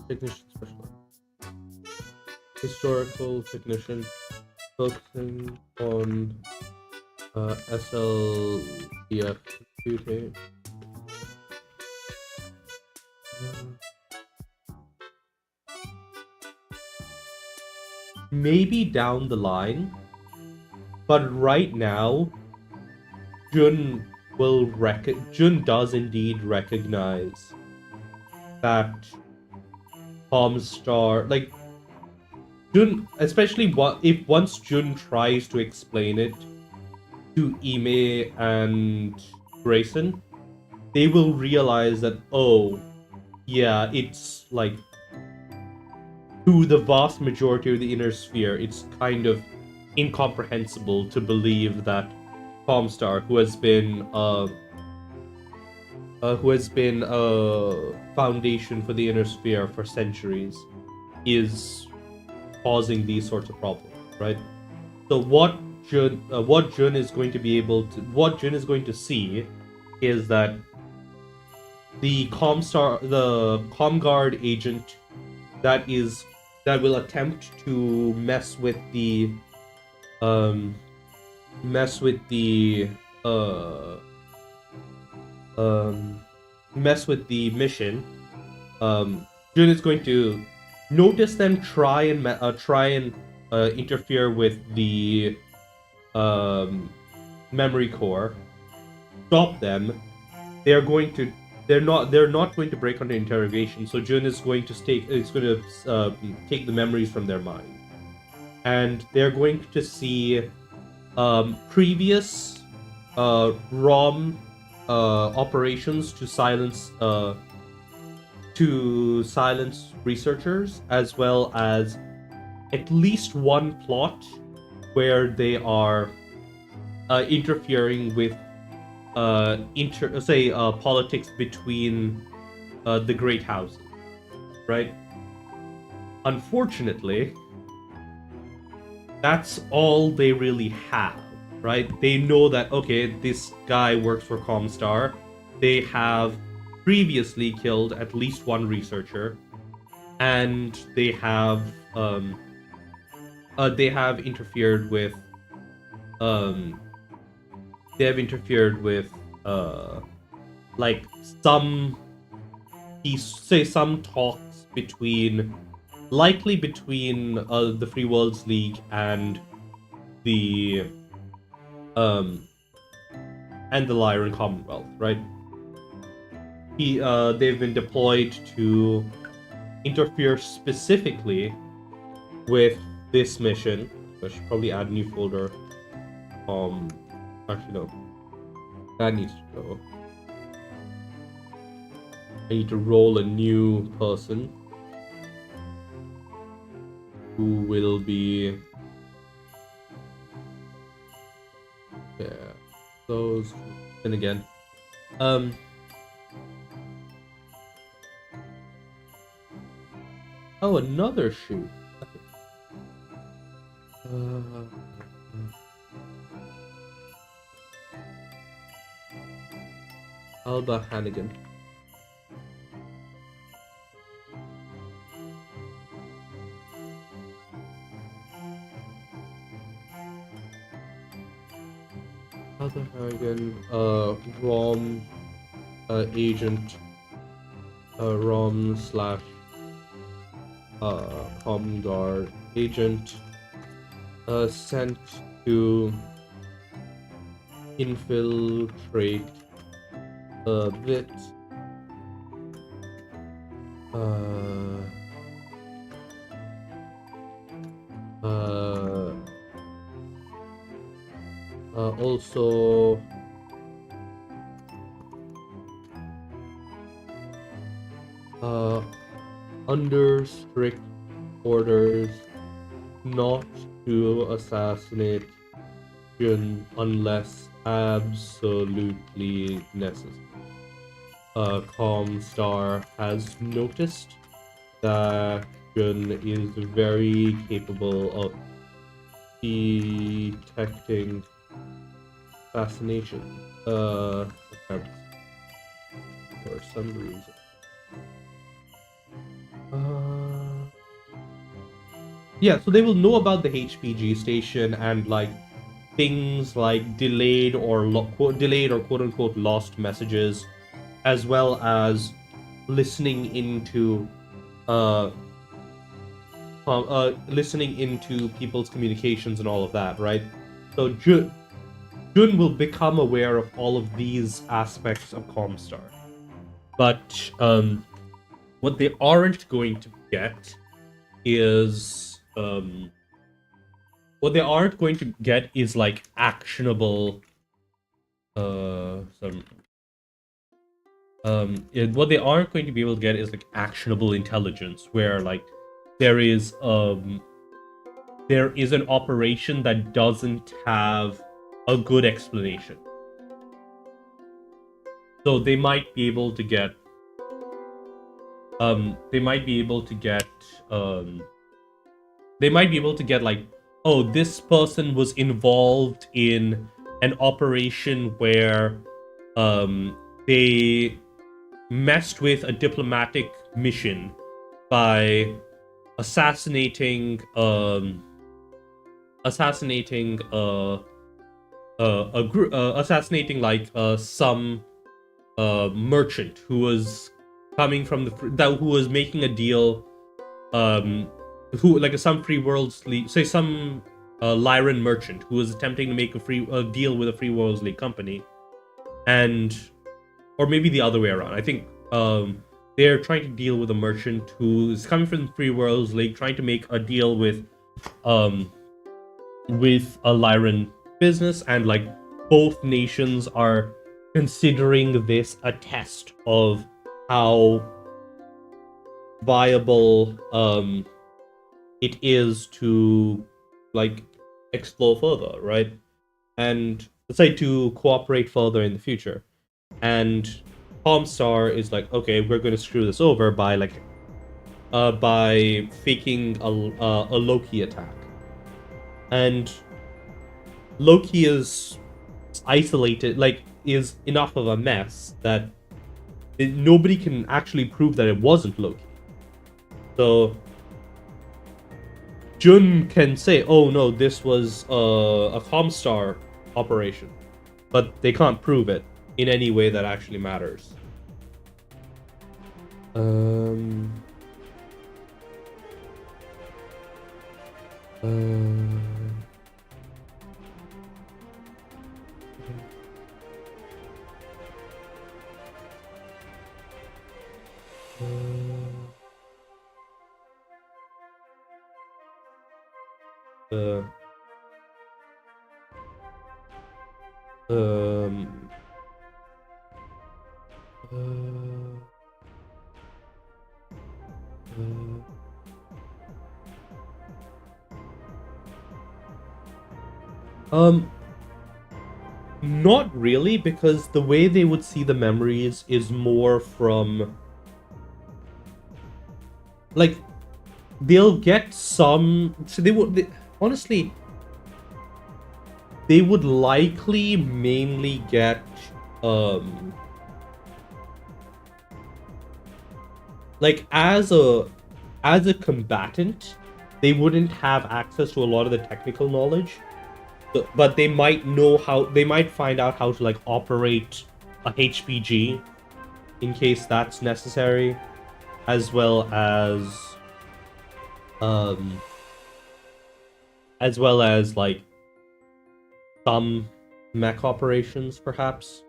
Technician specialist. Historical technician. Focusing on SLDF computing. Maybe down the line, but right now, Jun does indeed recognize that Comstar, like Jun, especially if once Jun tries to explain it to Ime and Grayson, they will realize that, oh, yeah, it's like, to the vast majority of the inner sphere, it's kind of incomprehensible to believe that Comstar, who has been a foundation for the inner sphere for centuries, is causing these sorts of problems, right? So what Jun is going to see is that the ComGuard agent that will attempt to mess with the mission. Jun is going to notice them try and interfere with the memory core. Stop them. They're not going to break under interrogation. So Jun is going to take the memories from their mind, and they're going to see previous ROM operations to silence researchers, as well as at least one plot where they are interfering with politics between the great houses, right? Unfortunately, that's all they really have, right? They know that, okay, this guy works for Comstar. They have previously killed at least one researcher, and they have interfered with like some talks between the Free Worlds League and the Lyran Commonwealth, right? They've been deployed to interfere specifically with this mission. I should probably add a new folder. Actually no, that needs to go. I need to roll a new person who will be those. And again, oh, another shoe. Alba Hannigan. Alba Hannigan, ROM, agent, ROM slash, ComGuard agent, sent to infiltrate a bit. Also under strict orders not to assassinate Jun unless absolutely necessary. Comstar has noticed that Jun is very capable of detecting assassination attempts for some reason. Yeah, so they will know about the HPG station and like things like delayed or quote unquote lost messages, as well as listening into people's communications and all of that, right? So Jun will become aware of all of these aspects of Comstar. But what they aren't going to get is like actionable what they aren't going to be able to get is like actionable intelligence, where like there is an operation that doesn't have a good explanation. So they might be able to get like, oh, this person was involved in an operation where they messed with a diplomatic mission by assassinating some merchant who was coming from who was making a deal, who like some free worlds league, say some Lyran merchant who was attempting to make a deal with a free worlds league company, or maybe the other way around. I think they're trying to deal with a merchant who is coming from Free Worlds League, trying to make a deal with a Lyran business, and like both nations are considering this a test of how viable it is to like explore further, right? And let's say to cooperate further in the future. And Comstar is like, okay, we're going to screw this over by faking a Loki attack. And Loki is isolated, like is enough of a mess that nobody can actually prove that it wasn't Loki. So Jun can say, oh no, this was a Comstar operation, but they can't prove it in any way that actually matters. Not really, because the way they would see the memories is more from, like, they'll get some. So honestly, they would likely mainly get like as a combatant, they wouldn't have access to a lot of the technical knowledge. But they might know how, they might find out how to like operate a HPG in case that's necessary, as well as like some mech operations perhaps.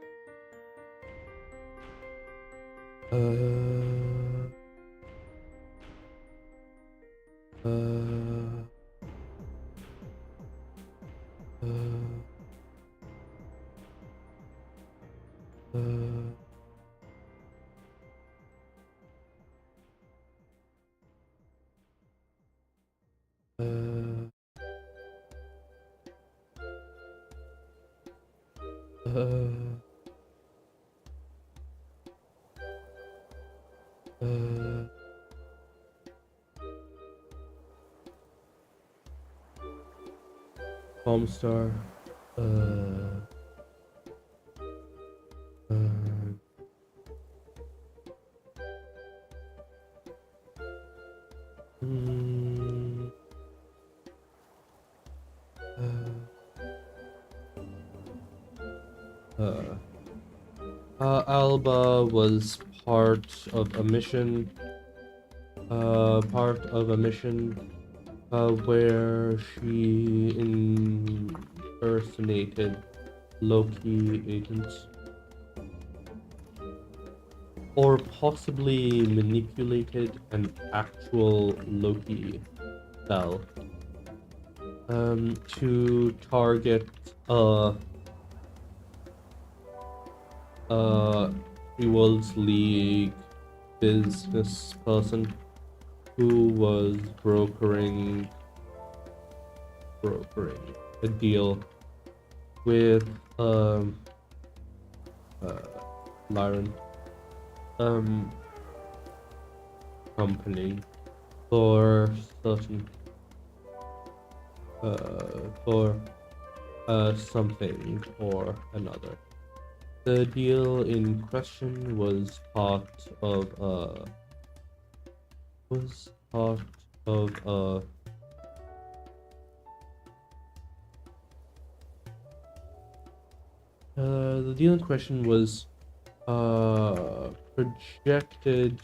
Uh, Comstar. Alba was part of a mission. Where she impersonated Loki agents, or possibly manipulated an actual Loki cell to target Free Worlds League business person who was brokering a deal with Lyran company for certain for something or another. The deal in question was part of the deal in question was projected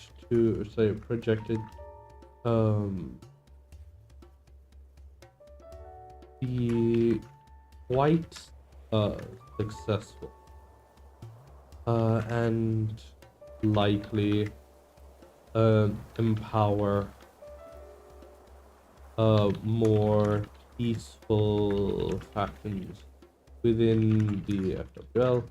be quite successful and likely empower more peaceful factions within the FWL.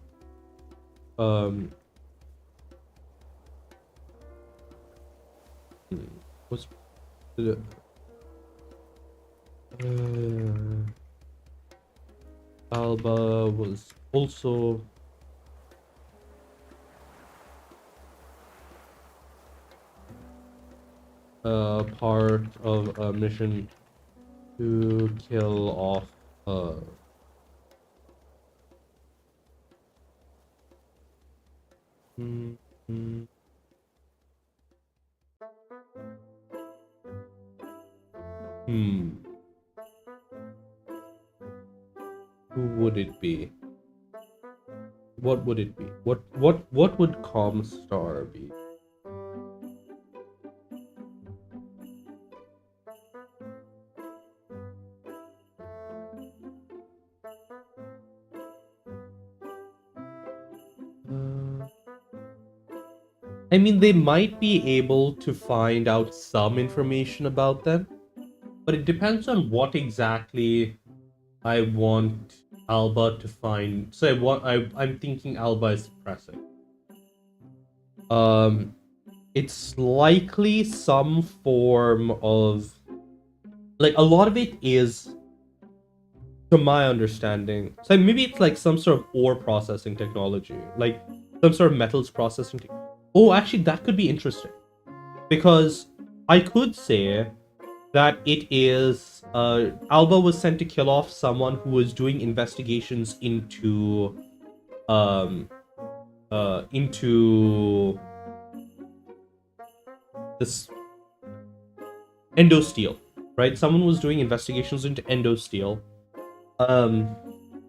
What's the Alba was also part of a mission to kill off who would it be? What would it be? What would Comstar be? I mean, they might be able to find out some information about them, but it depends on what exactly I want Alba to find. So I'm thinking Alba is suppressing. it's likely some form of, like, a lot of it is, to my understanding, so maybe it's like some sort of ore processing technology, like some sort of metals processing. Oh, actually, that could be interesting, because I could say that it is Alba was sent to kill off someone who was doing investigations into this endosteel, right? Someone was doing investigations into endosteel.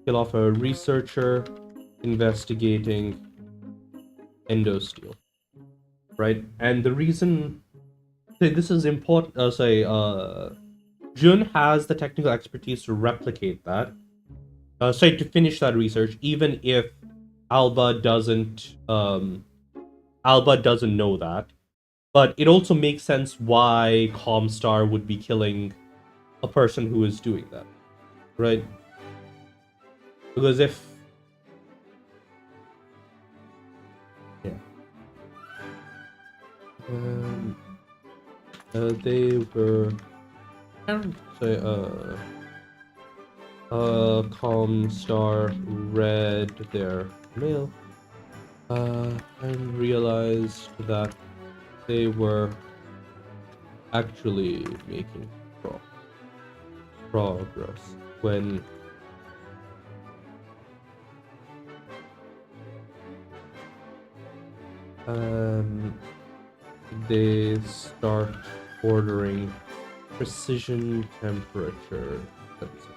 Kill off a researcher investigating endosteel, right? And the reason, say, this is important, Jun has the technical expertise to replicate that, to finish that research, even if Alba doesn't know that. But it also makes sense why Comstar would be killing a person who is doing that, right? Because if, yeah, um, they were, I don't say, Comstar read their mail, and realized that they were actually making progress when they start ordering precision temperature sensors.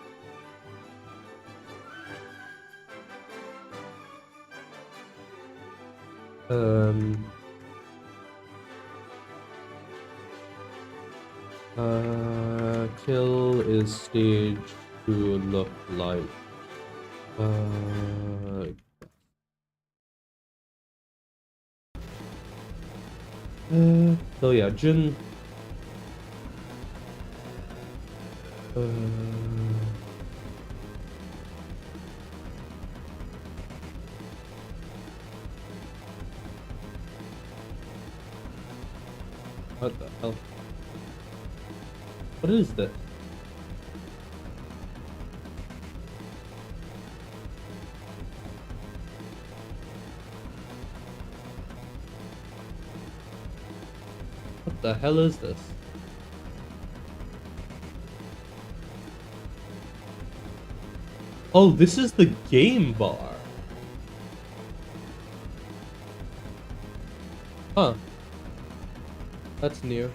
Kill is staged to look like so yeah, Jin what the hell? What is this? What the hell is this? Oh, this is the game bar. Huh. That's new.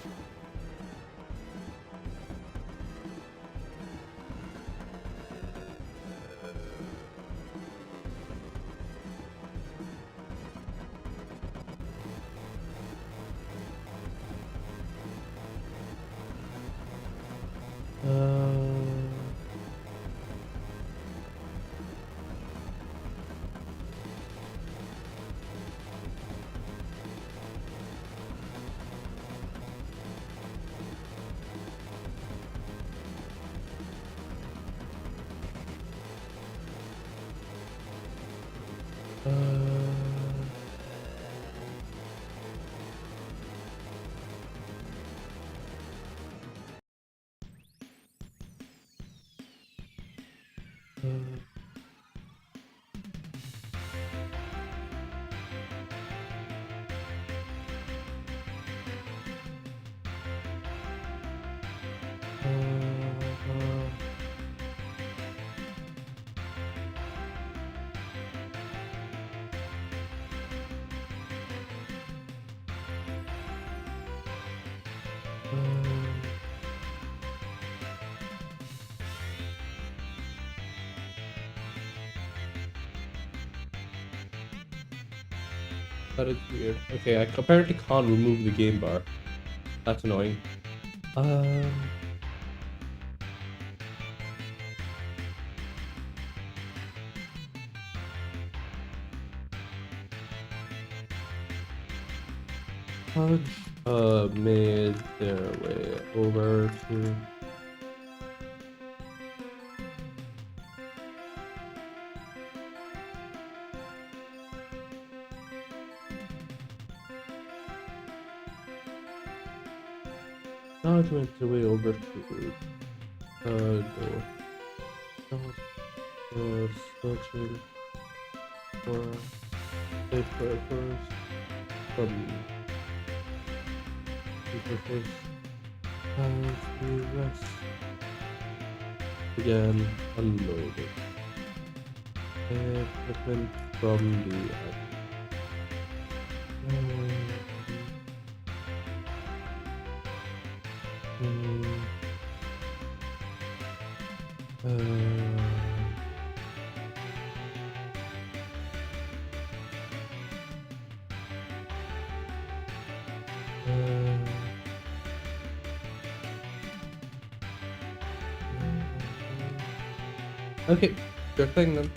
That is weird. Okay, I apparently can't remove the game bar. That's annoying. Pudge made their way over to Now to make the way over to go searching for safe purpose from interface and the rest again unloaded equipment from the okay, sure thing then.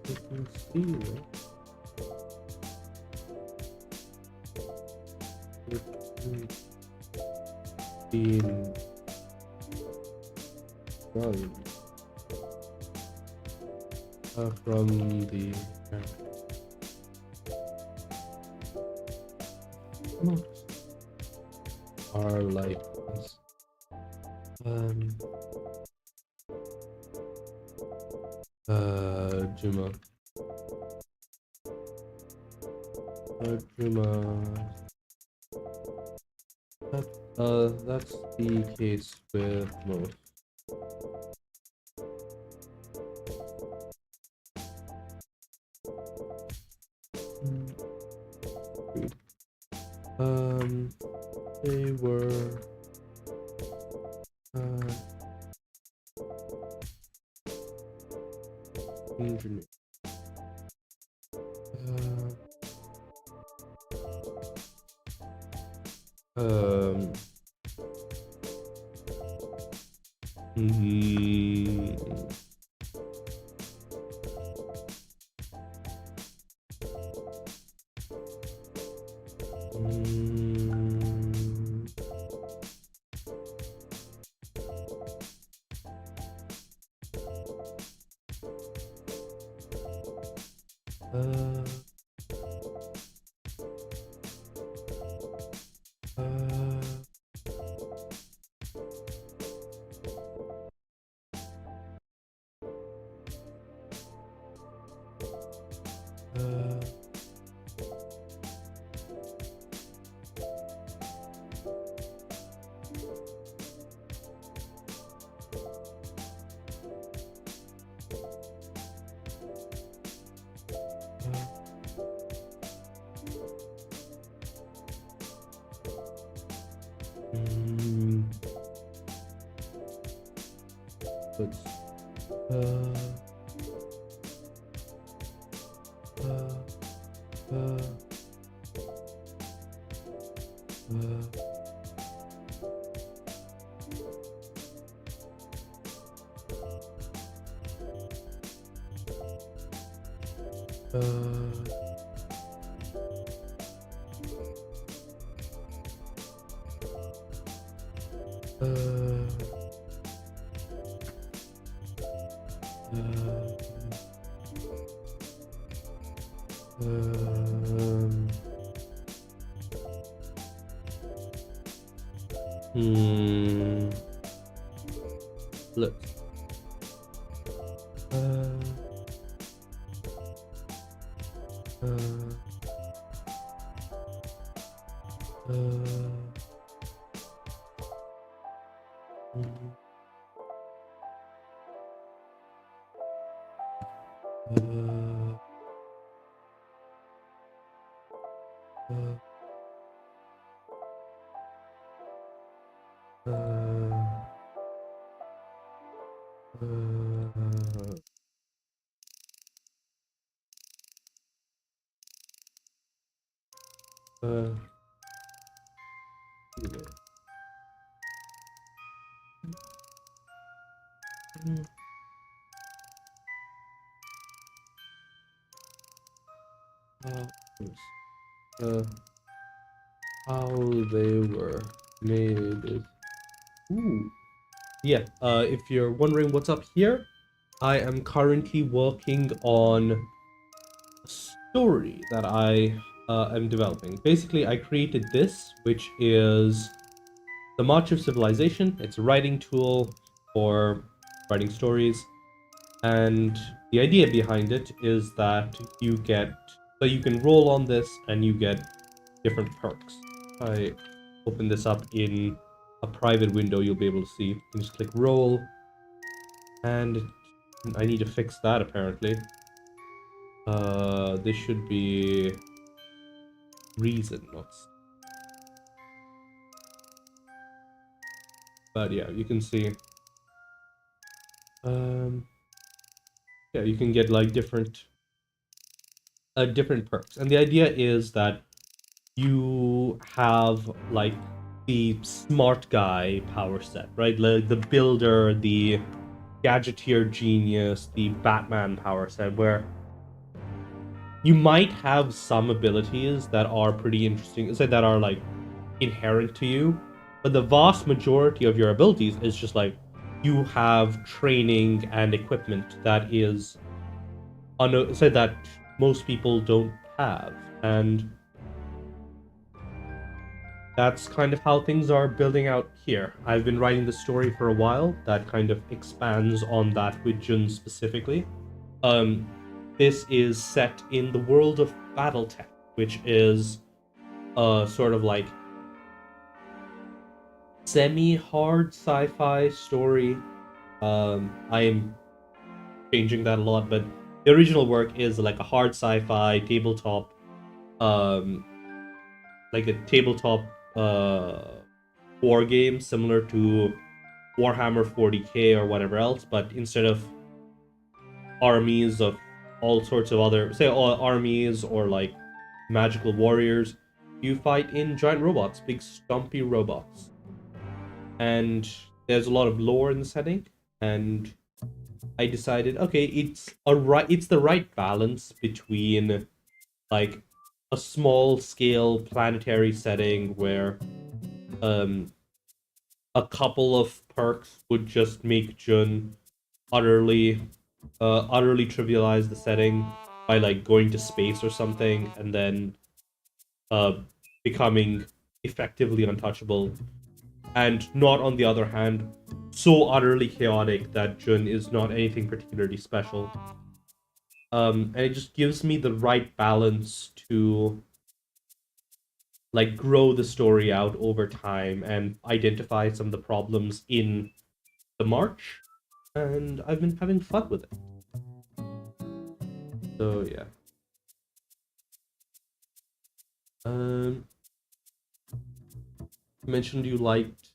You can see it being run from the our license. Juma. That's the case with most. They were engineer. Look. How they were made. Ooh. Yeah, if you're wondering what's up here, I am currently working on a story that I am developing. Basically, I created this, which is the March of Civilization. It's a writing tool for writing stories. And the idea behind it is that you can roll on this and you get different perks. I open this up in a private window, you'll be able to see. You can just click roll, and I need to fix that apparently. This should be reason, not. But yeah, you can see. Yeah, you can get like different perks, and the idea is that you have like the smart guy power set, right? Like the builder, the gadgeteer genius, the Batman power set, where you might have some abilities that are pretty interesting, that are like inherent to you, but the vast majority of your abilities is just like you have training and equipment that is that most people don't have, and that's kind of how things are building out here. I've been writing the story for a while that kind of expands on that with Jun specifically. This is set in the world of Battletech, which is a sort of like semi-hard sci-fi story. I am changing that a lot, but the original work is like a hard sci-fi tabletop, like a tabletop war game similar to Warhammer 40k or whatever else, but instead of armies of all sorts of other, say, armies or like magical warriors, you fight in giant robots, big stumpy robots. And there's a lot of lore in the setting, and I decided, okay, it's the right balance between like a small scale planetary setting where a couple of perks would just make Jun utterly trivialize the setting by like going to space or something, and then becoming effectively untouchable, and not, on the other hand, so utterly chaotic that Jun is not anything particularly special. And it just gives me the right balance to like grow the story out over time and identify some of the problems in the march, and I've been having fun with it. So yeah. You mentioned you liked.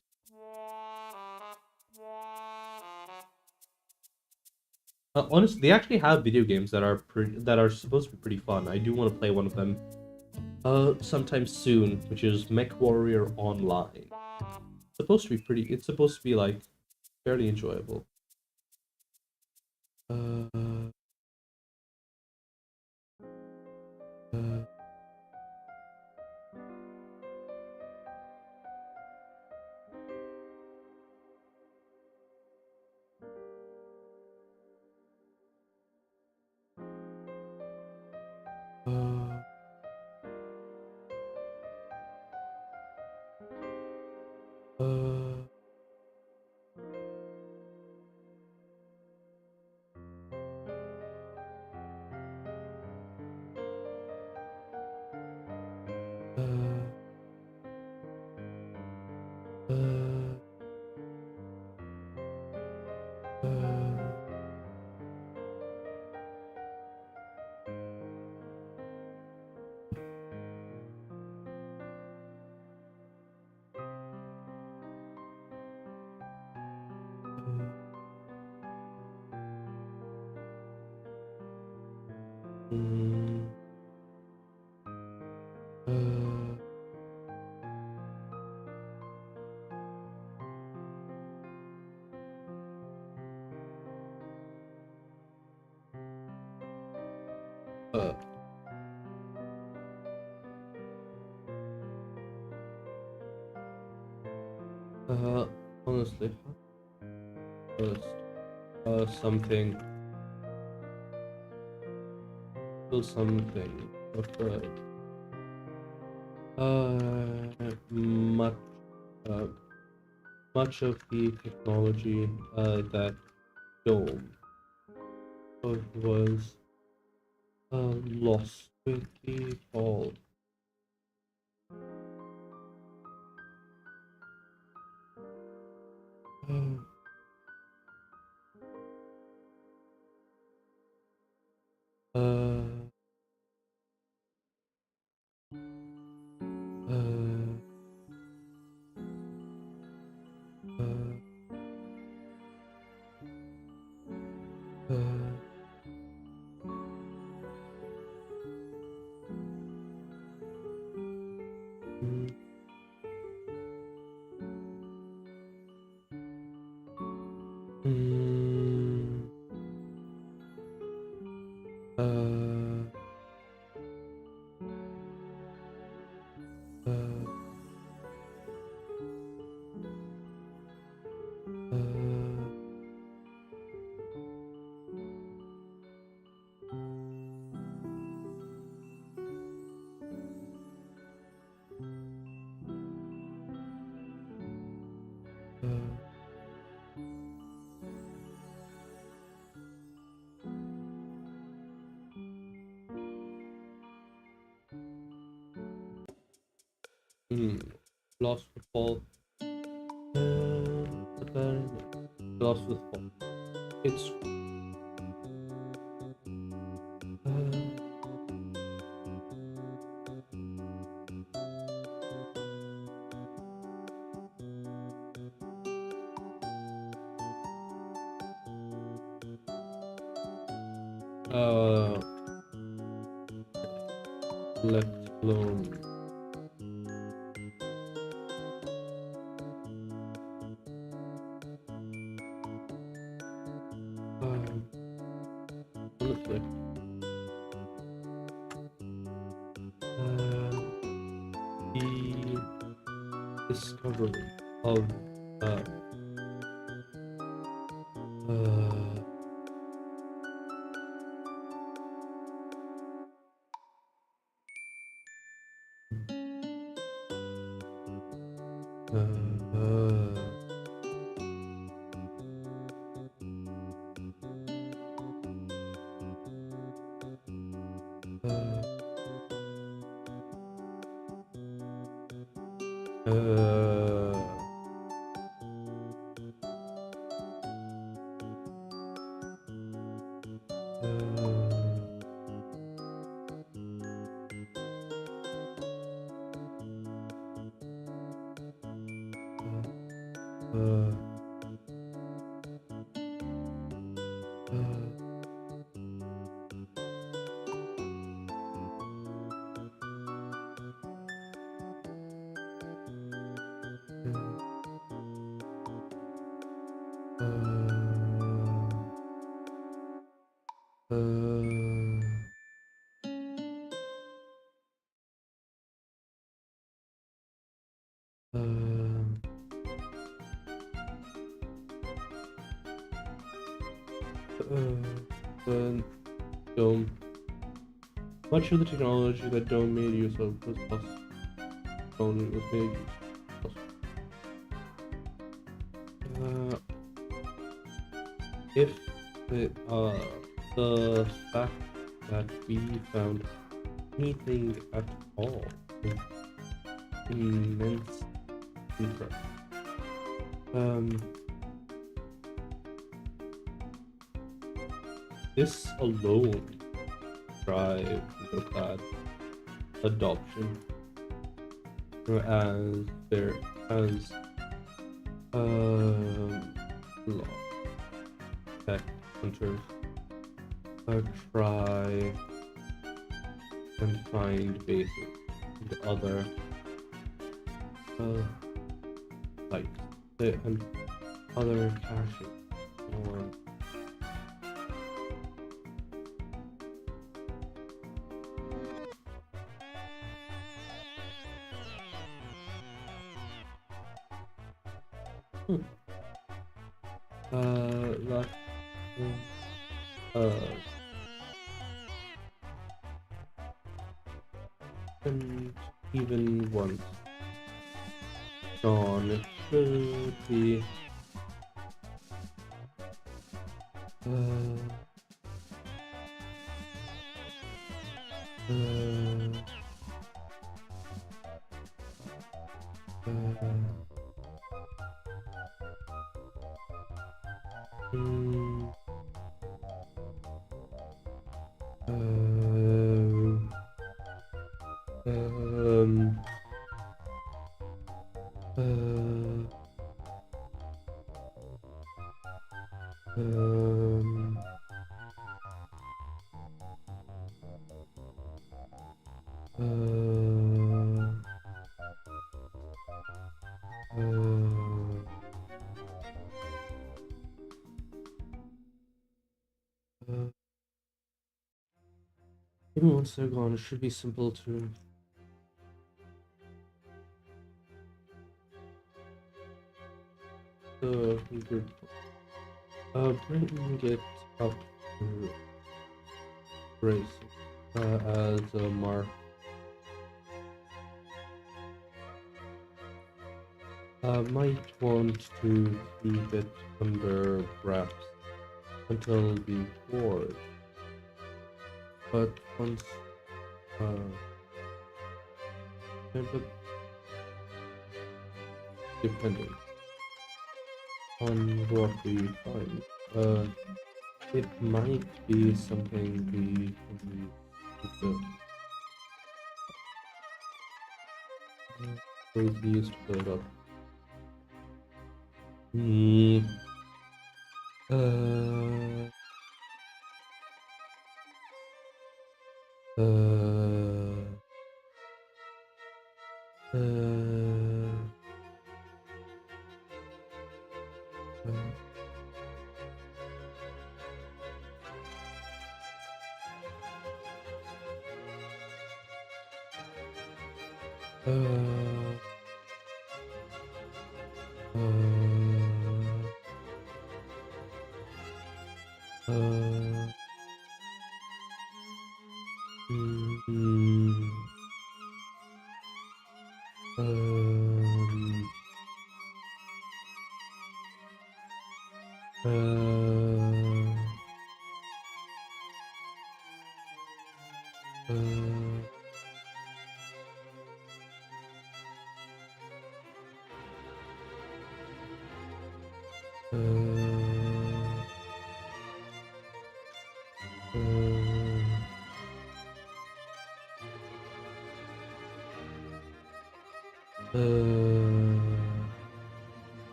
Honestly, they actually have video games that are supposed to be pretty fun. I do want to play one of them sometime soon, which is MechWarrior Online. It's supposed to be like fairly enjoyable. Uh, uh, uh, uh, Honestly, something, still something, but much, uh, much of the technology that Dome was lost with the fall. Lost with fall. Lost with fall. It's left alone. Honestly, the discovery of Dome. Much of the technology that Dome made use of was lost. Only was made use of. If the fact that we found anything at all immense impressed. This alone drives look at adoption as there has lot tech hunters try and find bases and other sites and other caches or that and even once gone, it should be even once they're gone, it should be simple to bring it up to race as a mark. Might want to keep it under wraps until the board, but once but depending on what we find, it might be something we can used to build up.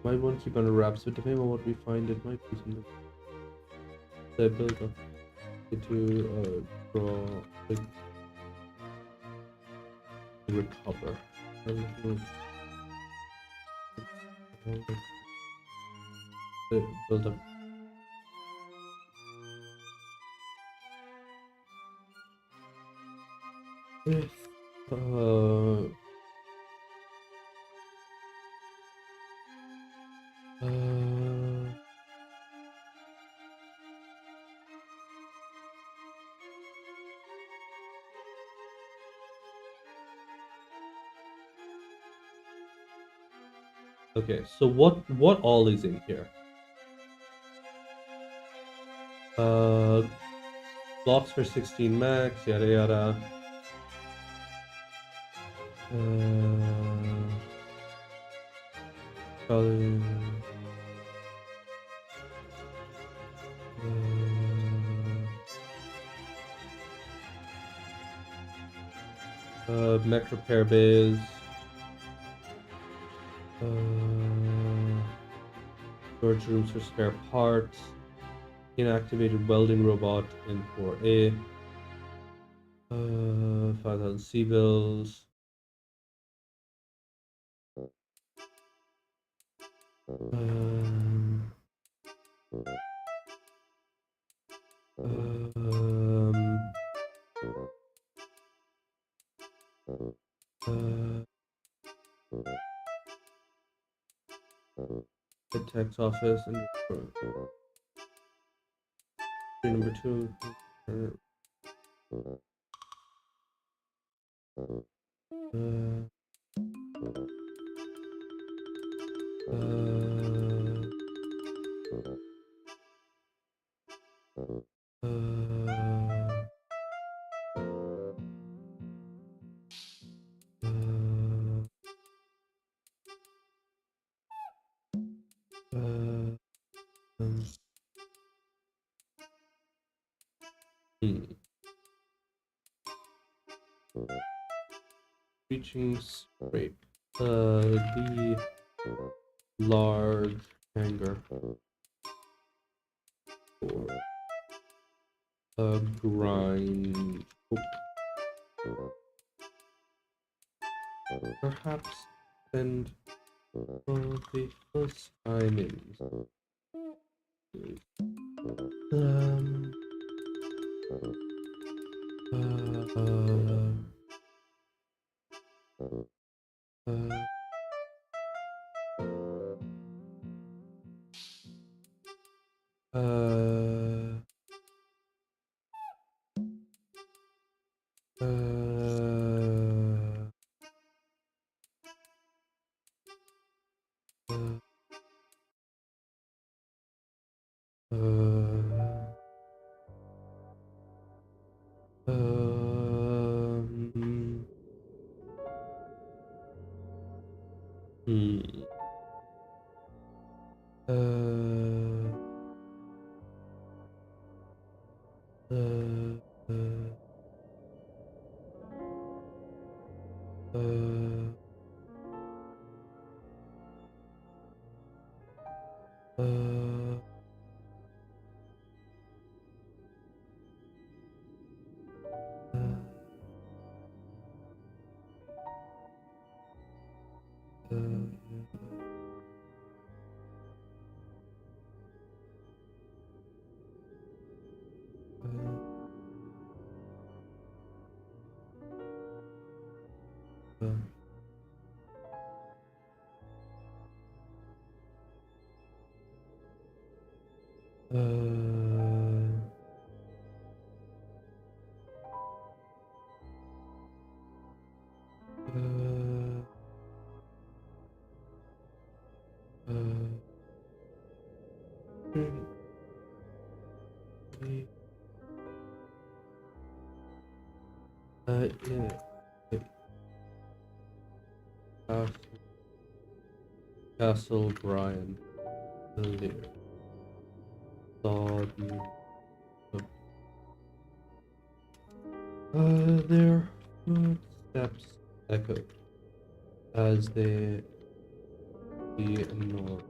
Might want to keep under wraps, but depending on what we find, it might be something that build up to draw, like, recover. Build up. Yes. Okay, so what all is in here? Blocks for 16 max, yada yada. Color. Mech repair bays. Storage rooms for spare parts. Inactivated welding robot in 4A. 5,000 C-bills. Um, the tax office and number 2. Reaching scrape. The large hanger for a grind. Perhaps send the first timings. Yeah. Castle Brian. There. Saw the. Their footsteps echoed as they ignored.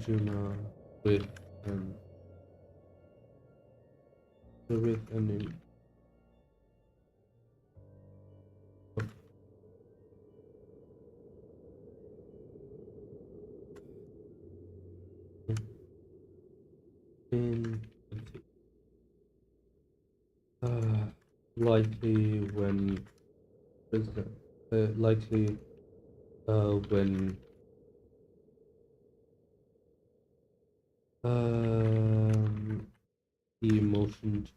Juna with an in likely when likely when he motioned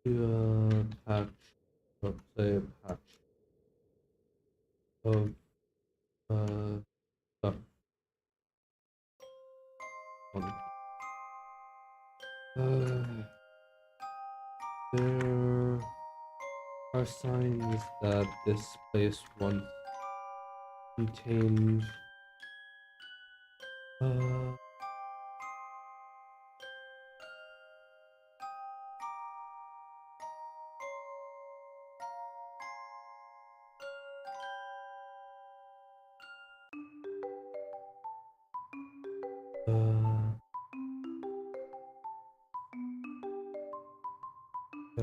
do a patch, or say a patch of stuff on there are signs that this place once contained uh, uh,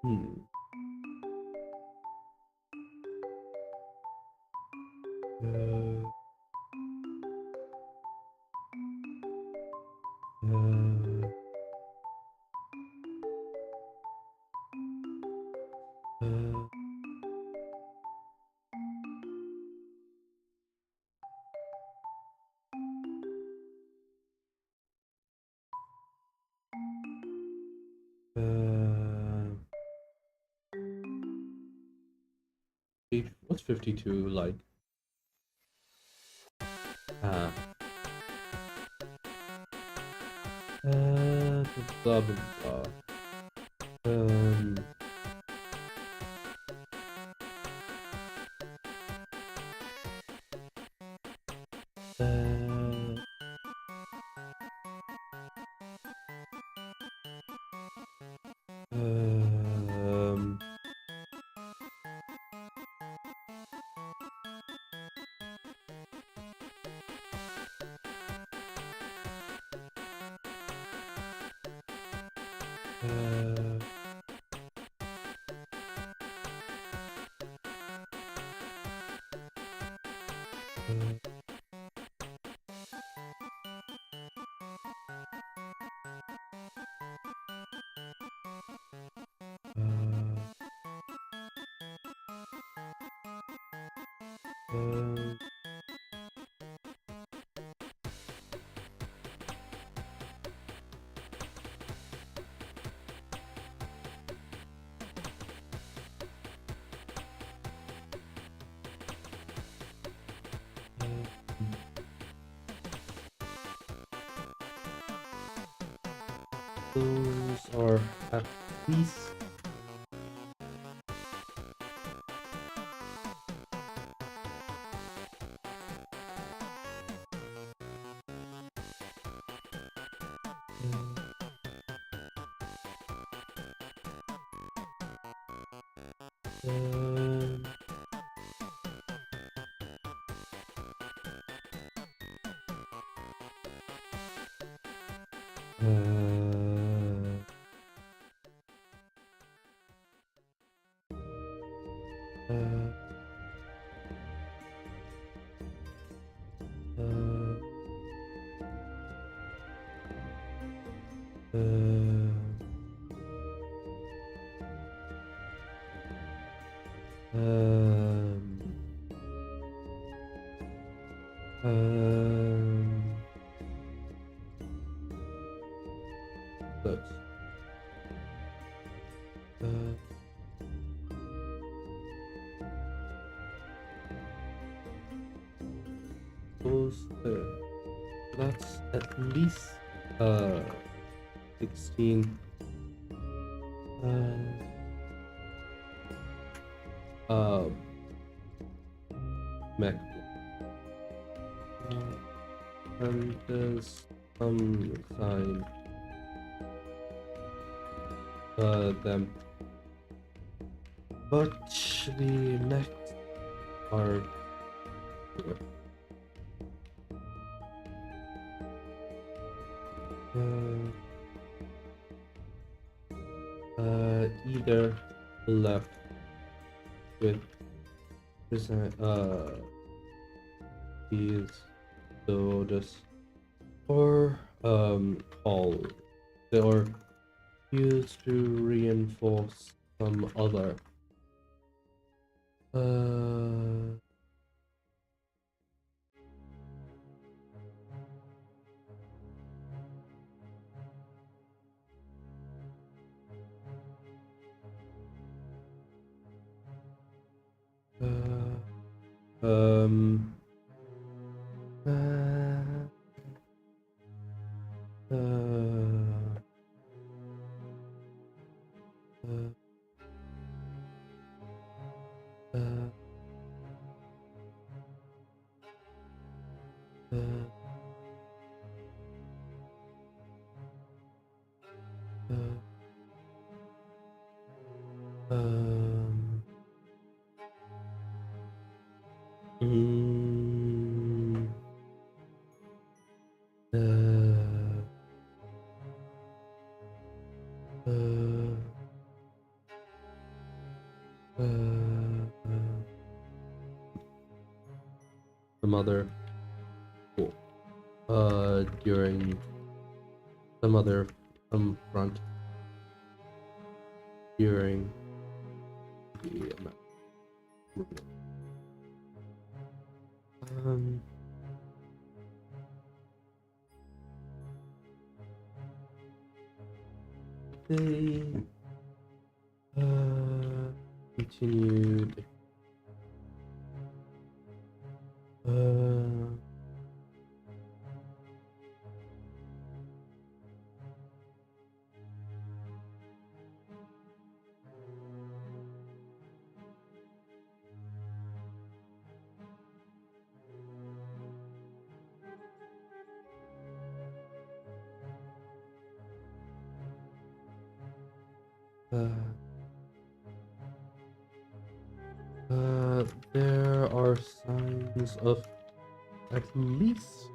hmm. Uh, uh, uh, uh, what's 52 like? Ah, blah blah blah. Um, uh, um, uh, um, those are at least um, uh, um, um, that's those there. That's at least 16 uh mech. And there's some sign them. But the next are either left with these orders or all or used to reinforce some other Um. Uh, uh, uh, uh, um, mm, uh, some other during some other front during the they continued there are signs of at least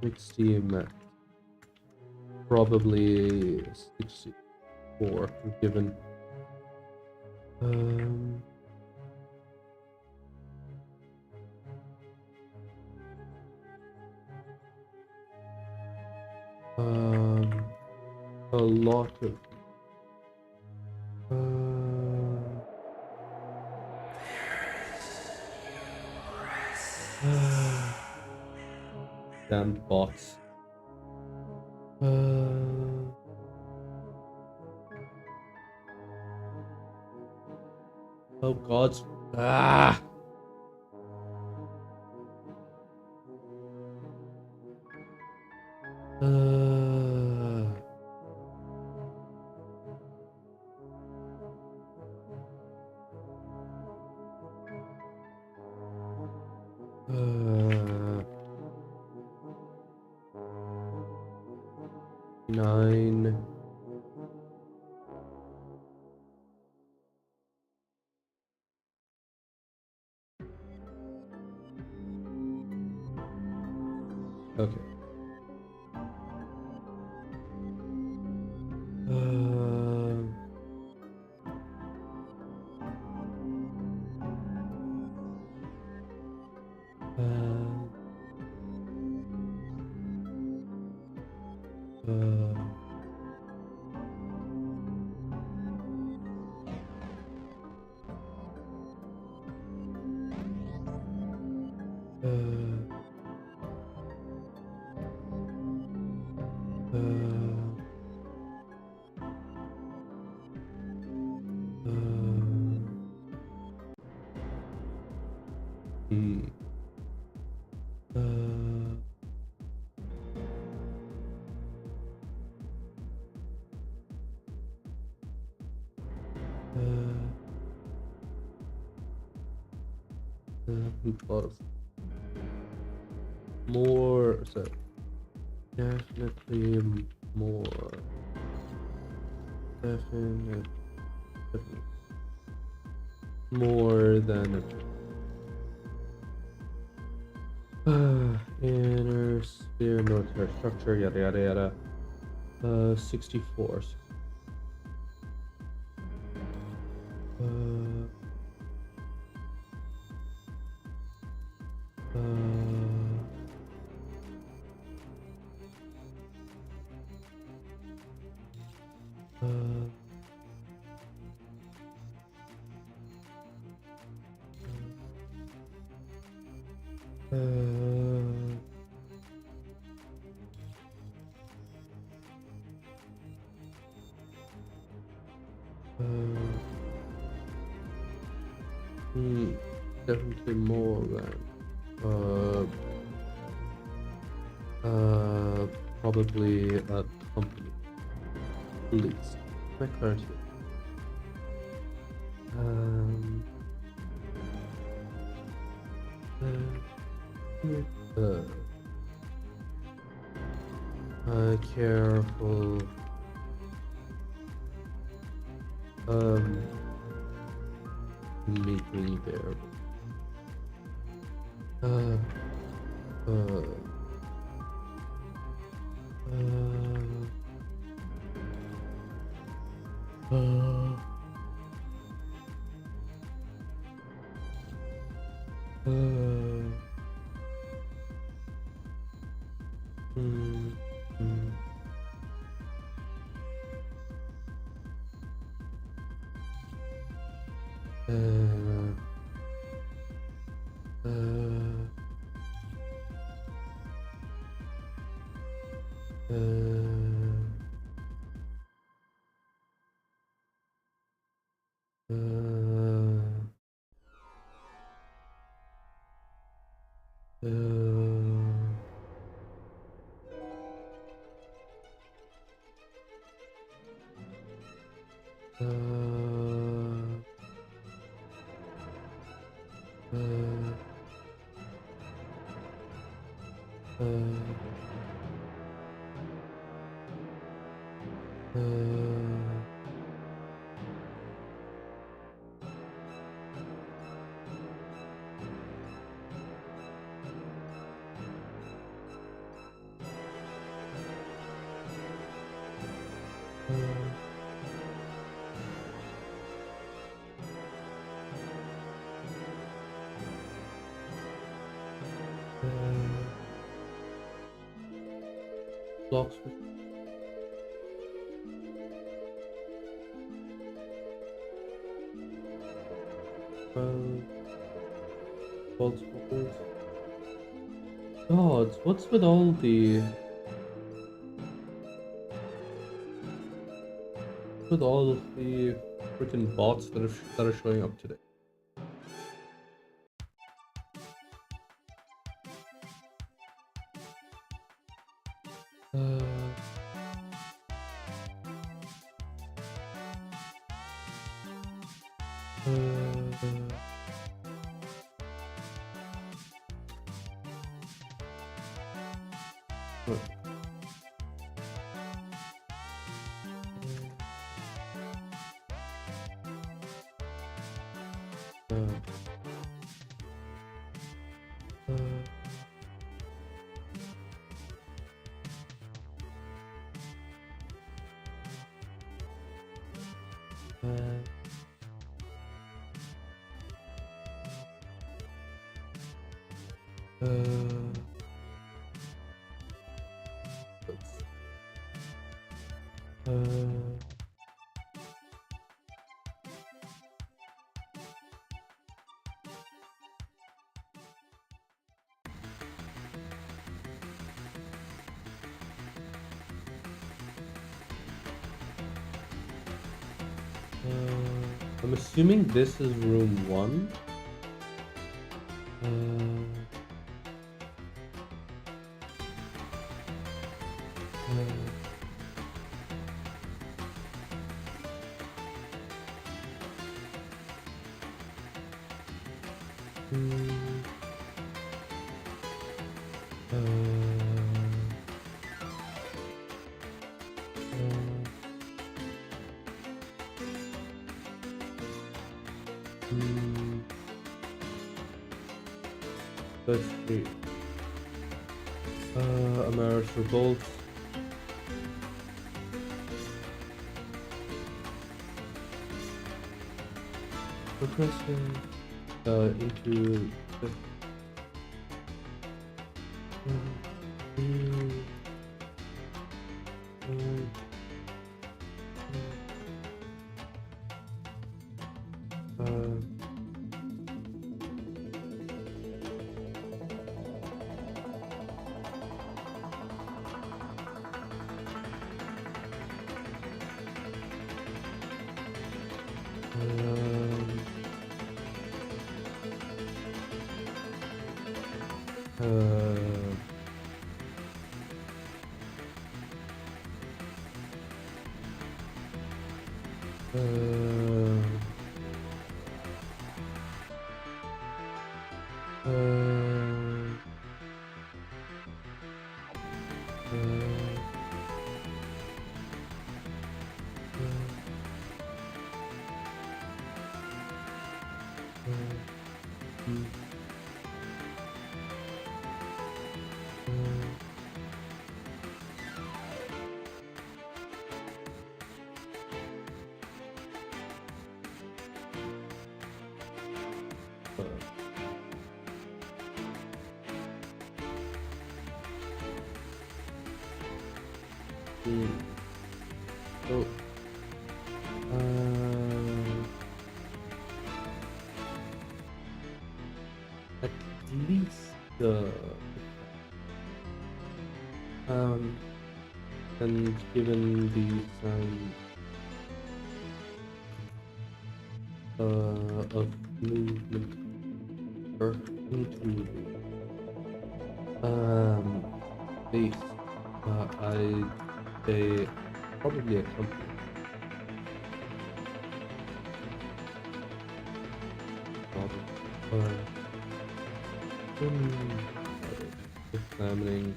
60 max, probably 64 given a lot of damn bots. Oh God. Ah. Nine. Okay. More, so definitely more, definitely more than inner sphere military structure, yada yada yada. 64. Definitely more than probably a company, at least. My current year. Careful. Legally bearable. Blocks with false bubbles. God, what's with all the freaking bots that are showing up today? I'm assuming this is room 1. Let's see. Amaris Revolt. Progressing into the Uh, So, at least and given the sign of movement or into space, I'd say probably a company. Examining.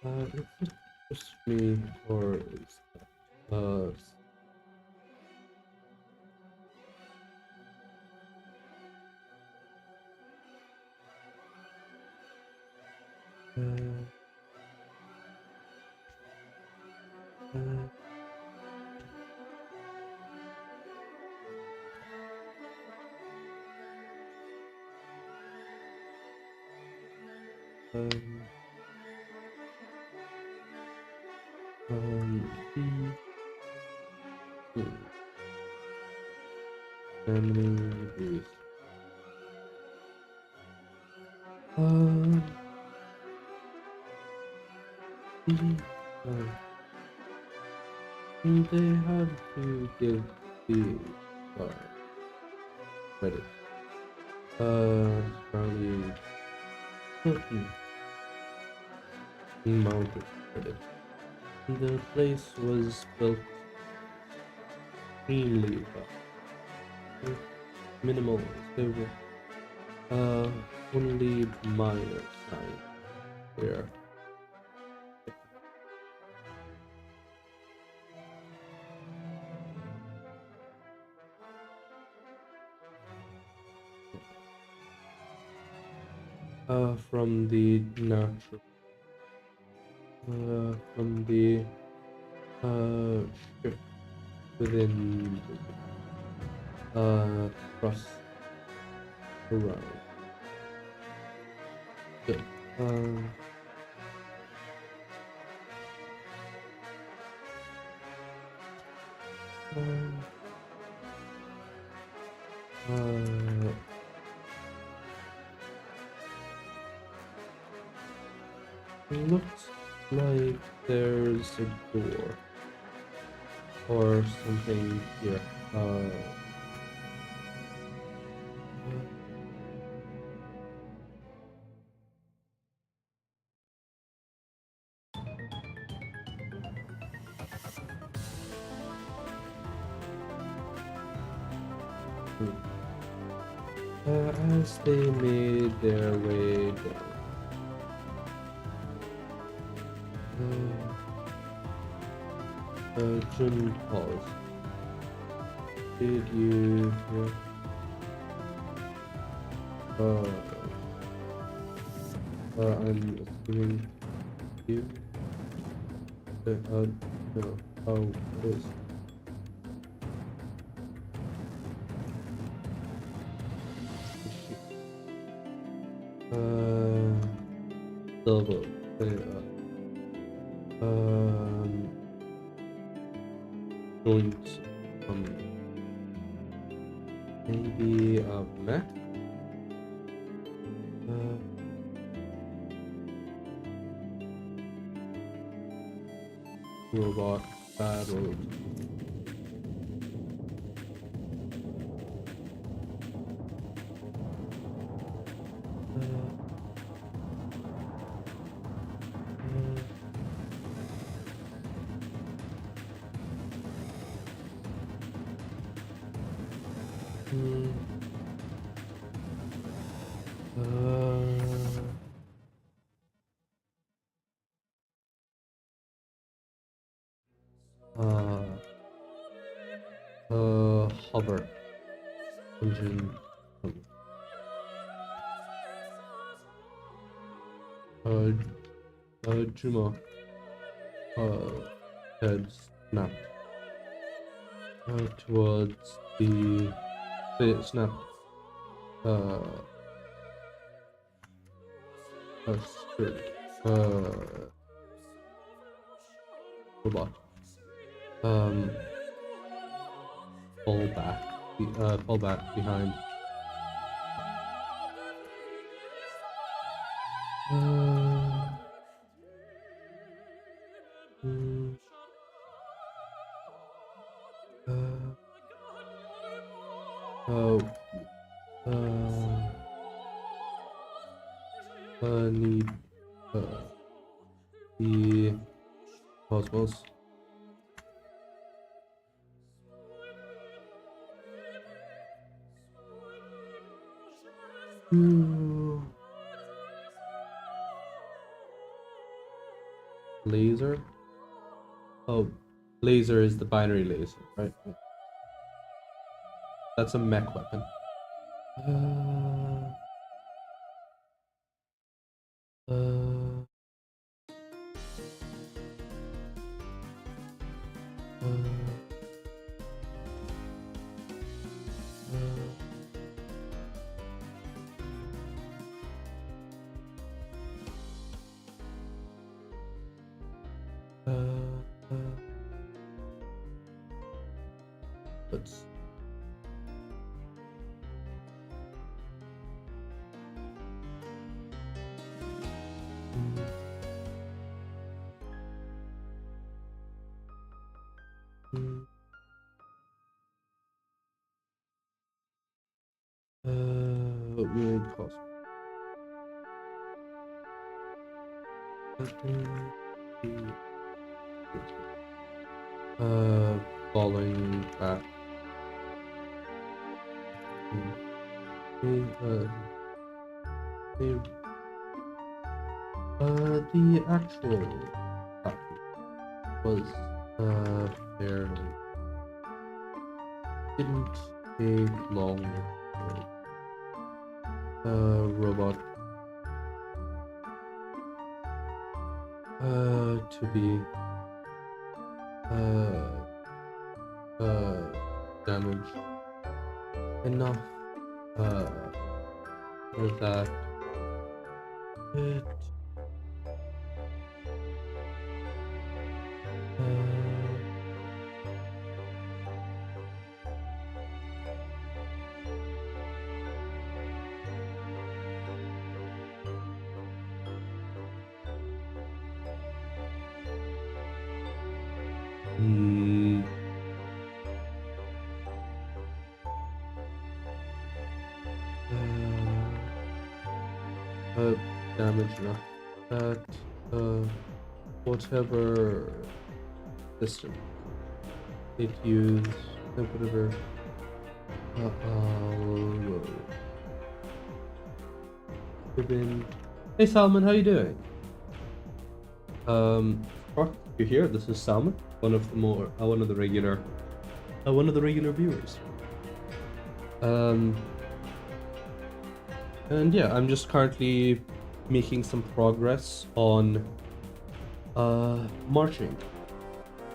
Is it just me or is that examining these. They had to give the credit. Charlie mounted credit. The place was built extremely well. Minimal silver. Only minor sign here. From the natural, from the shift within trust around. Good. Looks like there's a door or something here. As they made their way down. Jun paused. Did you hear? I'm assuming you. No. Oh, it is. Silver. Joint. Maybe a mech. Robot battle. Hover. Engine. Juma. Head snapped. Towards the snap. Robot. Fall back behind. Need the cosmos. Laser. Oh, laser is the binary laser, right? That's a mech weapon. Let's weird cost. Falling back. The actual was fairly didn't take long. Robot to be damaged enough that it damage enough that whatever system it used, whatever Hey Salman, how you doing? You're here. This is Salman, one of the regular viewers. And yeah, I'm just currently making some progress on marching.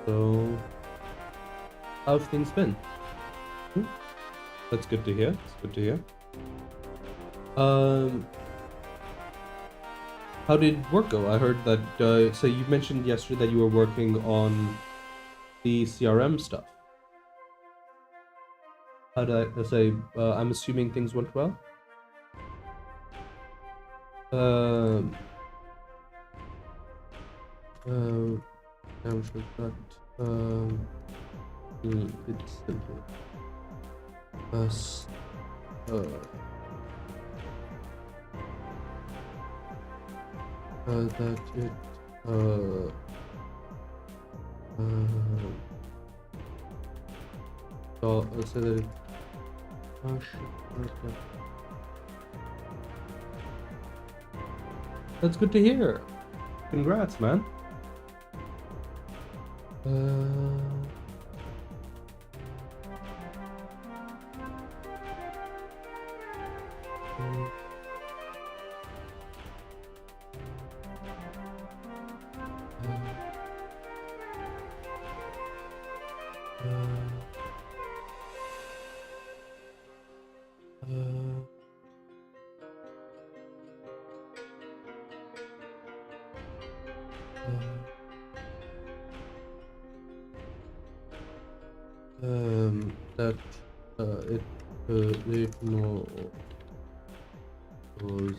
So how have things been? That's good to hear. That's good to hear. How did work go? I heard that so you mentioned yesterday that you were working on the CRM stuff. How did I say? I'm assuming things went well. I'm sure that it's simple. That it so say that it that's good to hear. Congrats, man. Mm. That it no was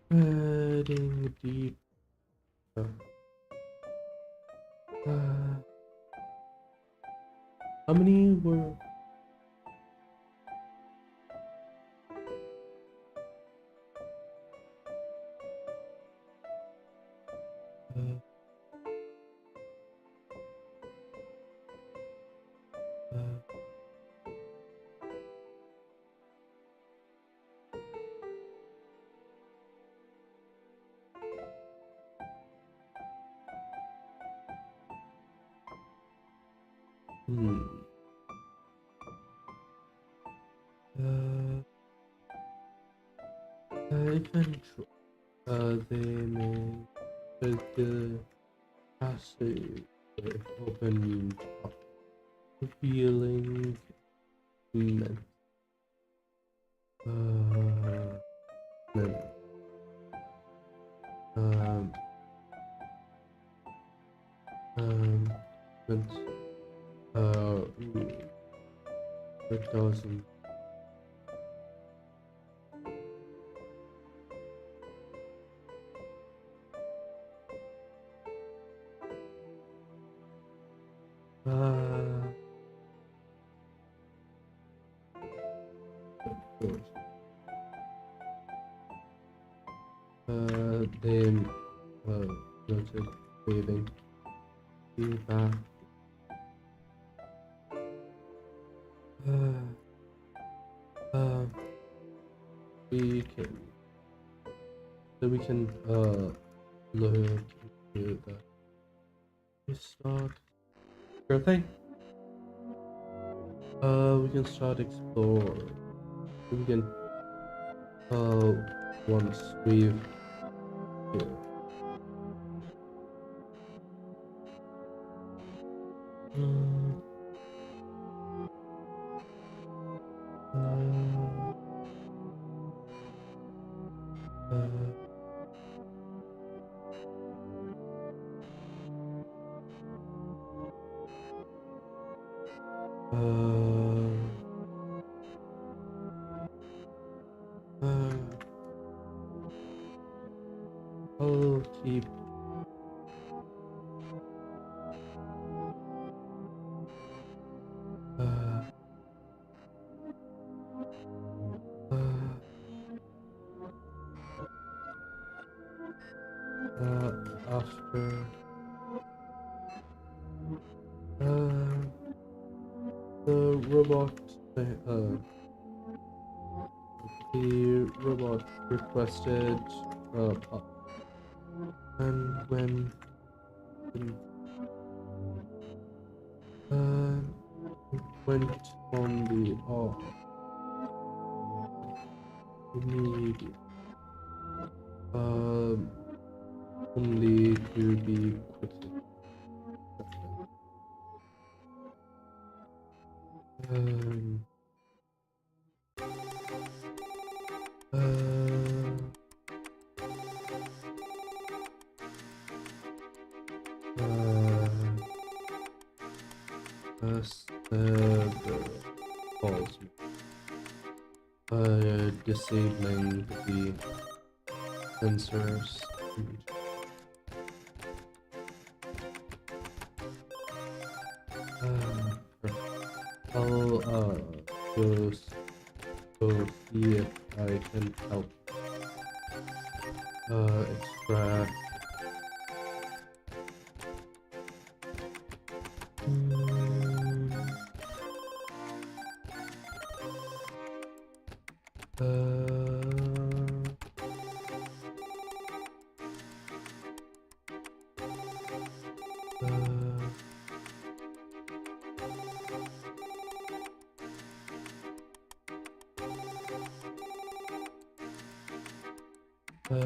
heading deep. How many were? Eventually, they may the passage open up, revealing men. Men. But, it doesn't. Of course. Then, noted waving feedback. We can look into that. We start. Sure thing. We can start explore. We can once we've here. I'll keep after the robot requested and when went on the off immediately only to be quickly calls disabling the sensors. I'll just go see if I can help extract So,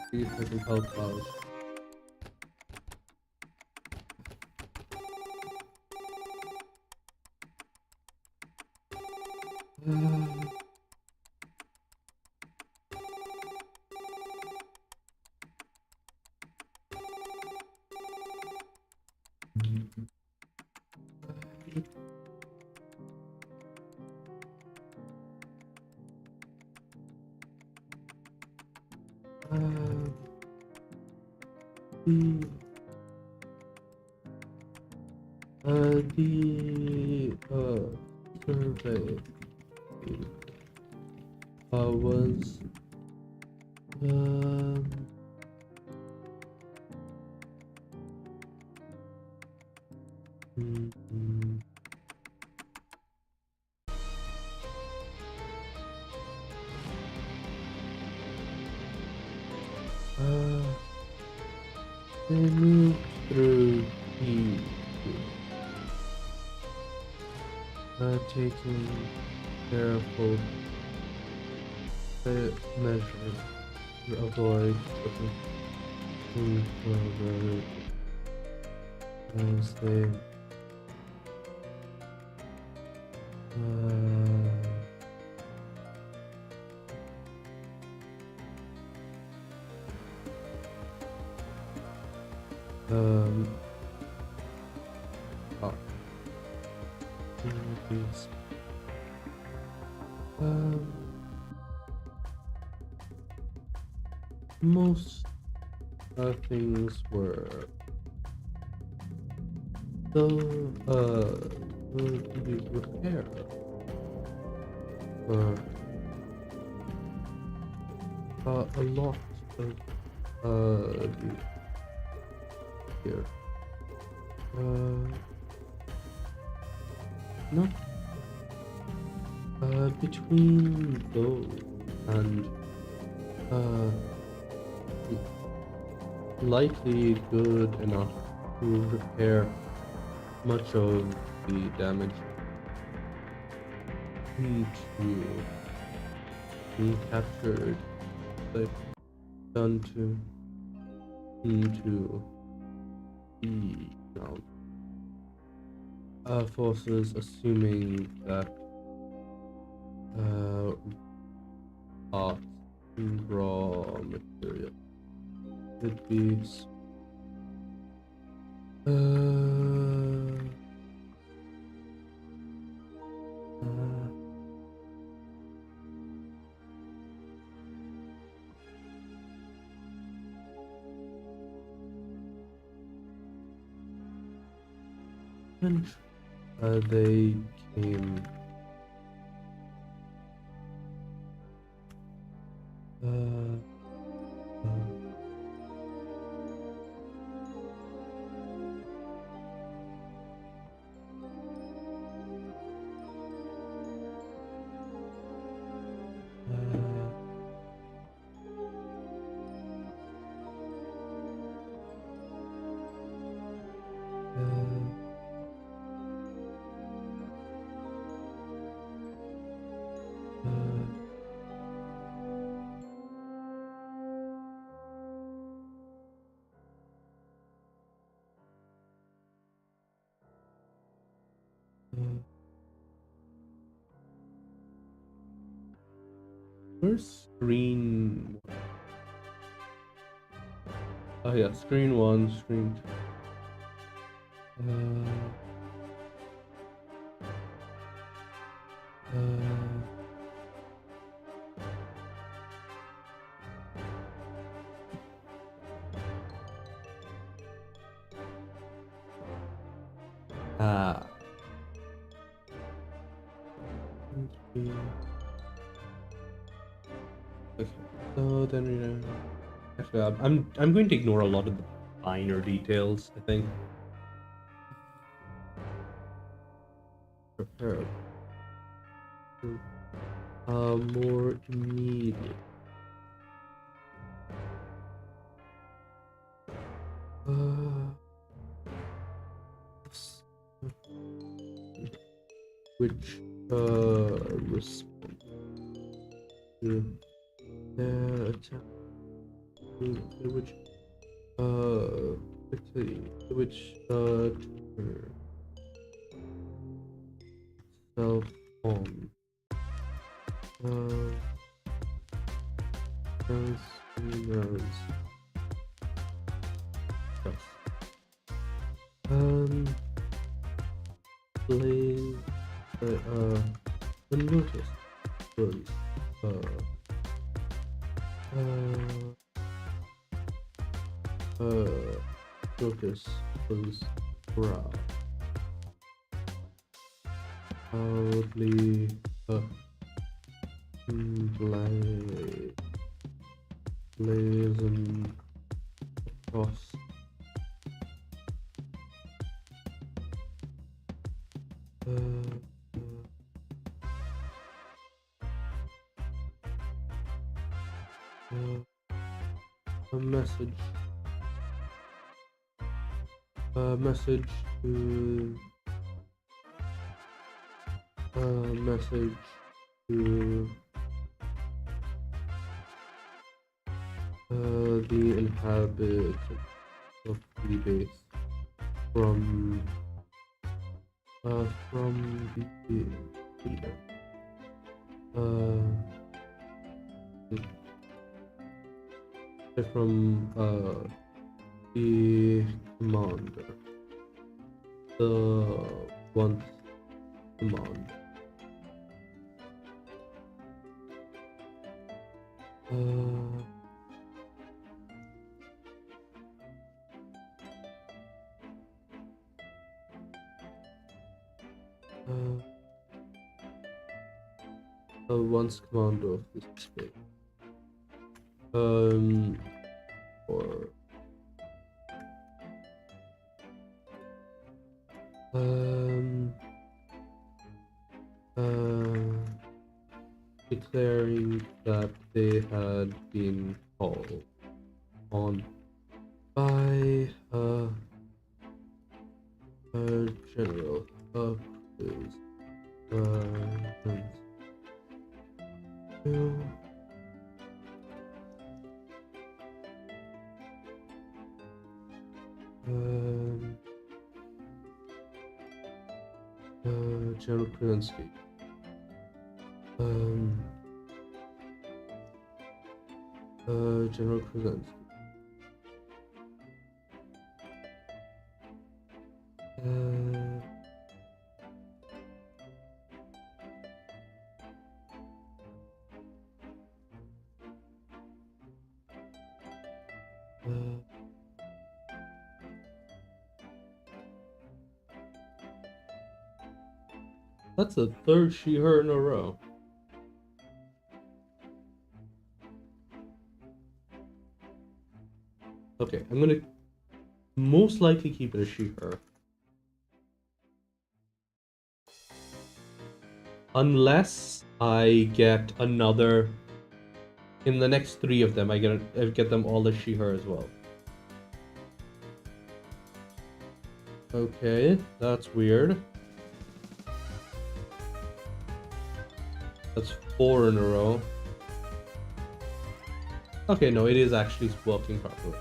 see if I can help out. The survey was they moved through the taking careful measures to avoid certain things as they these most things were so to be repaired a lot of here not between those and likely good enough to repair much of the damage being captured, like done to the forces, assuming that parts and raw material could be they came where's screen? Oh yeah, screen 1, screen 2. Okay, so then we actually I'm going to ignore a lot of the finer details, I think. Prepare. More immediate. Which respond to their attack. Which quickly which trigger self on as soon as yes. Play unnoticed was notice was brow proudly blazing across a message to message to the inhabitants of the base from the leader. From the commander, the once command. Once commander of this space. Or declaring that they had been called on by a general General Krasinski. General Krasinski. That's the third she/her in a row. Okay, I'm gonna most likely keep it a she/her. Unless I get another... In the next 3 of them, I get them all as she/her as well. Okay, that's weird. That's 4 in a row. Okay, no, it is actually working properly.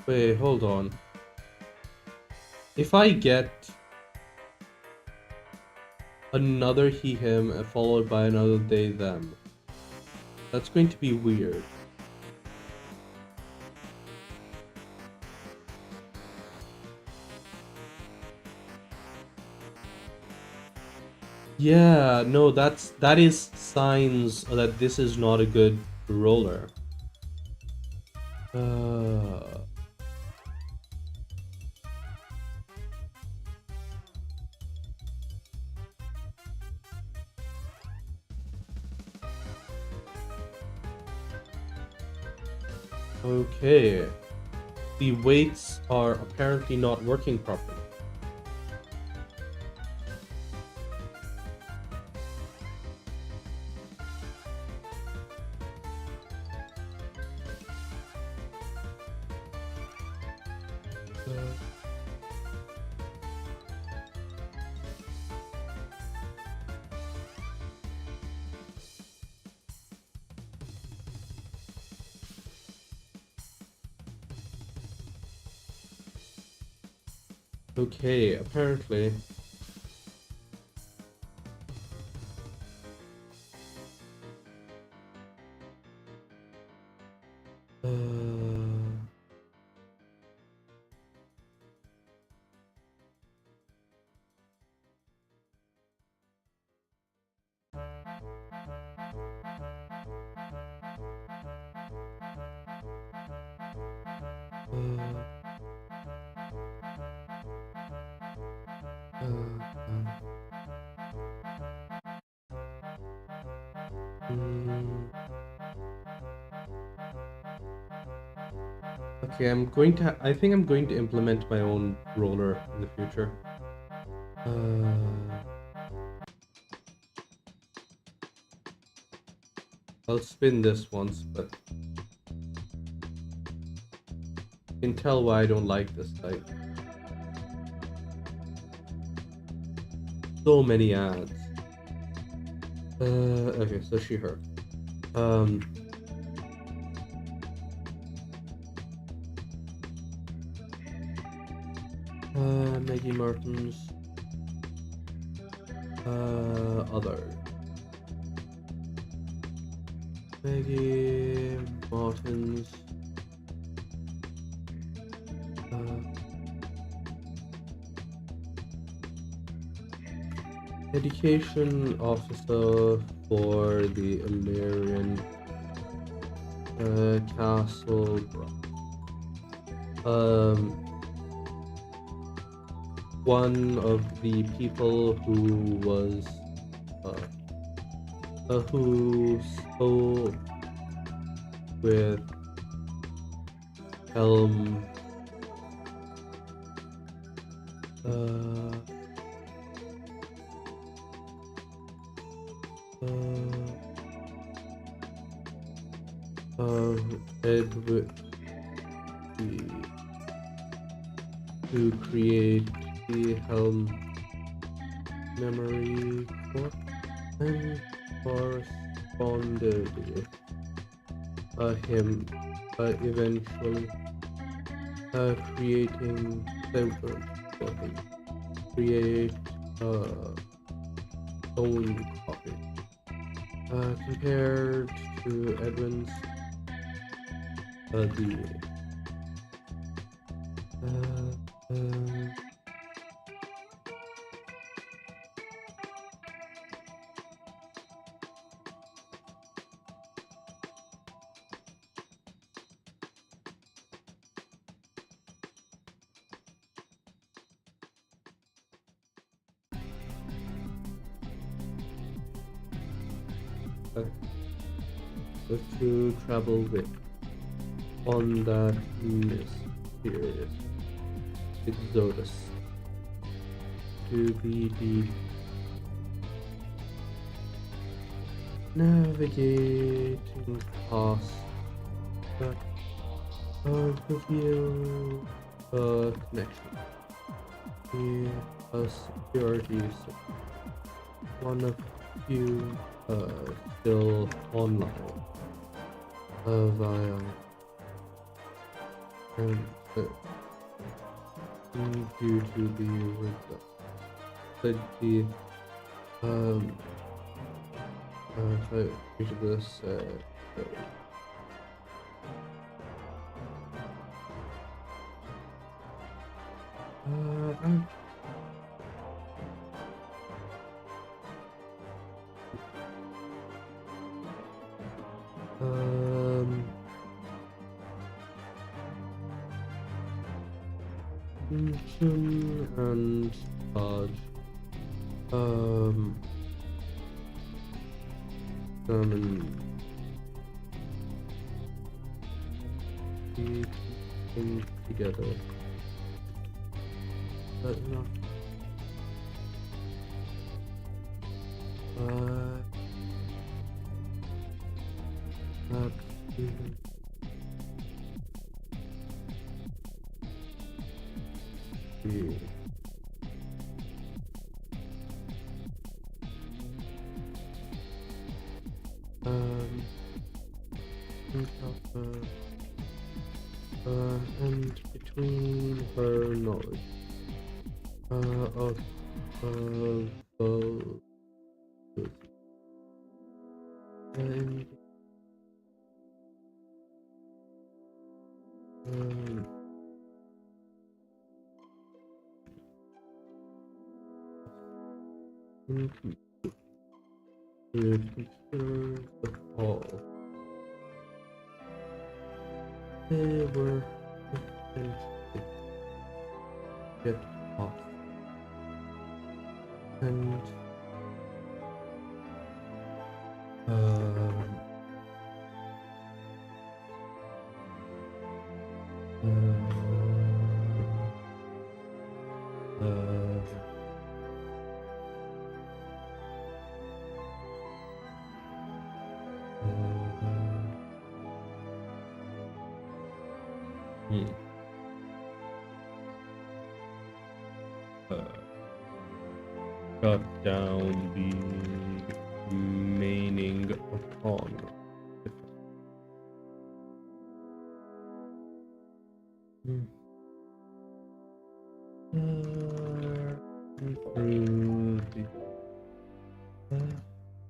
Wait, hold on. If I get another he, him, followed by another they, them, that's going to be weird. Yeah, no, that is signs that this is not a good roller. Okay. The weights are apparently not working properly. Okay, apparently. Okay, I think I'm going to implement my own roller in the future. I'll spin this once, but you can tell why I don't like this type. So many ads. Okay, so she heard. Maggie Martins. Other. Maggie Martins. Education officer for the Illyrian Castle. One of the people who was who spoke with Helm Edward to create the Helm memory core and corresponded with him eventually creating several create own copy compared to Edwin's to travel with on that mysterious exodus to the navigating past that reveal a connection with a security system. One of few still online via and due to the result. But the so due to this Tension and dodge. And keep things together. But enough. Yeah. And between her knowledge of both and consider the fall. They were potentially get off and cut down the remaining upon through the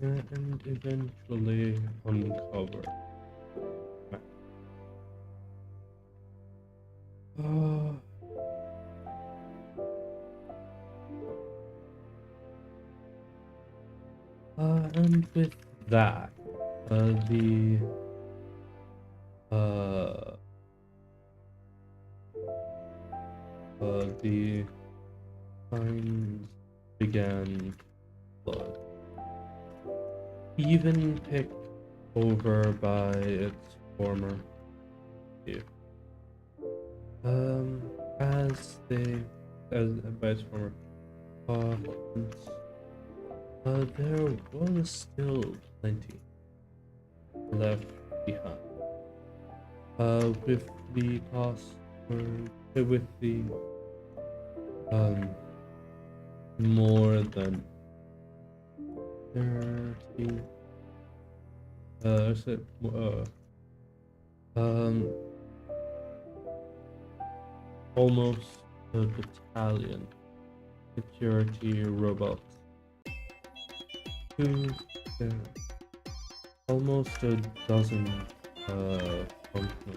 and eventually uncover. And with that, the signs began blood, even picked over by its former view. As by its former occupants, there was still plenty left behind. With the more than 30 almost a battalion security robots, almost a dozen functional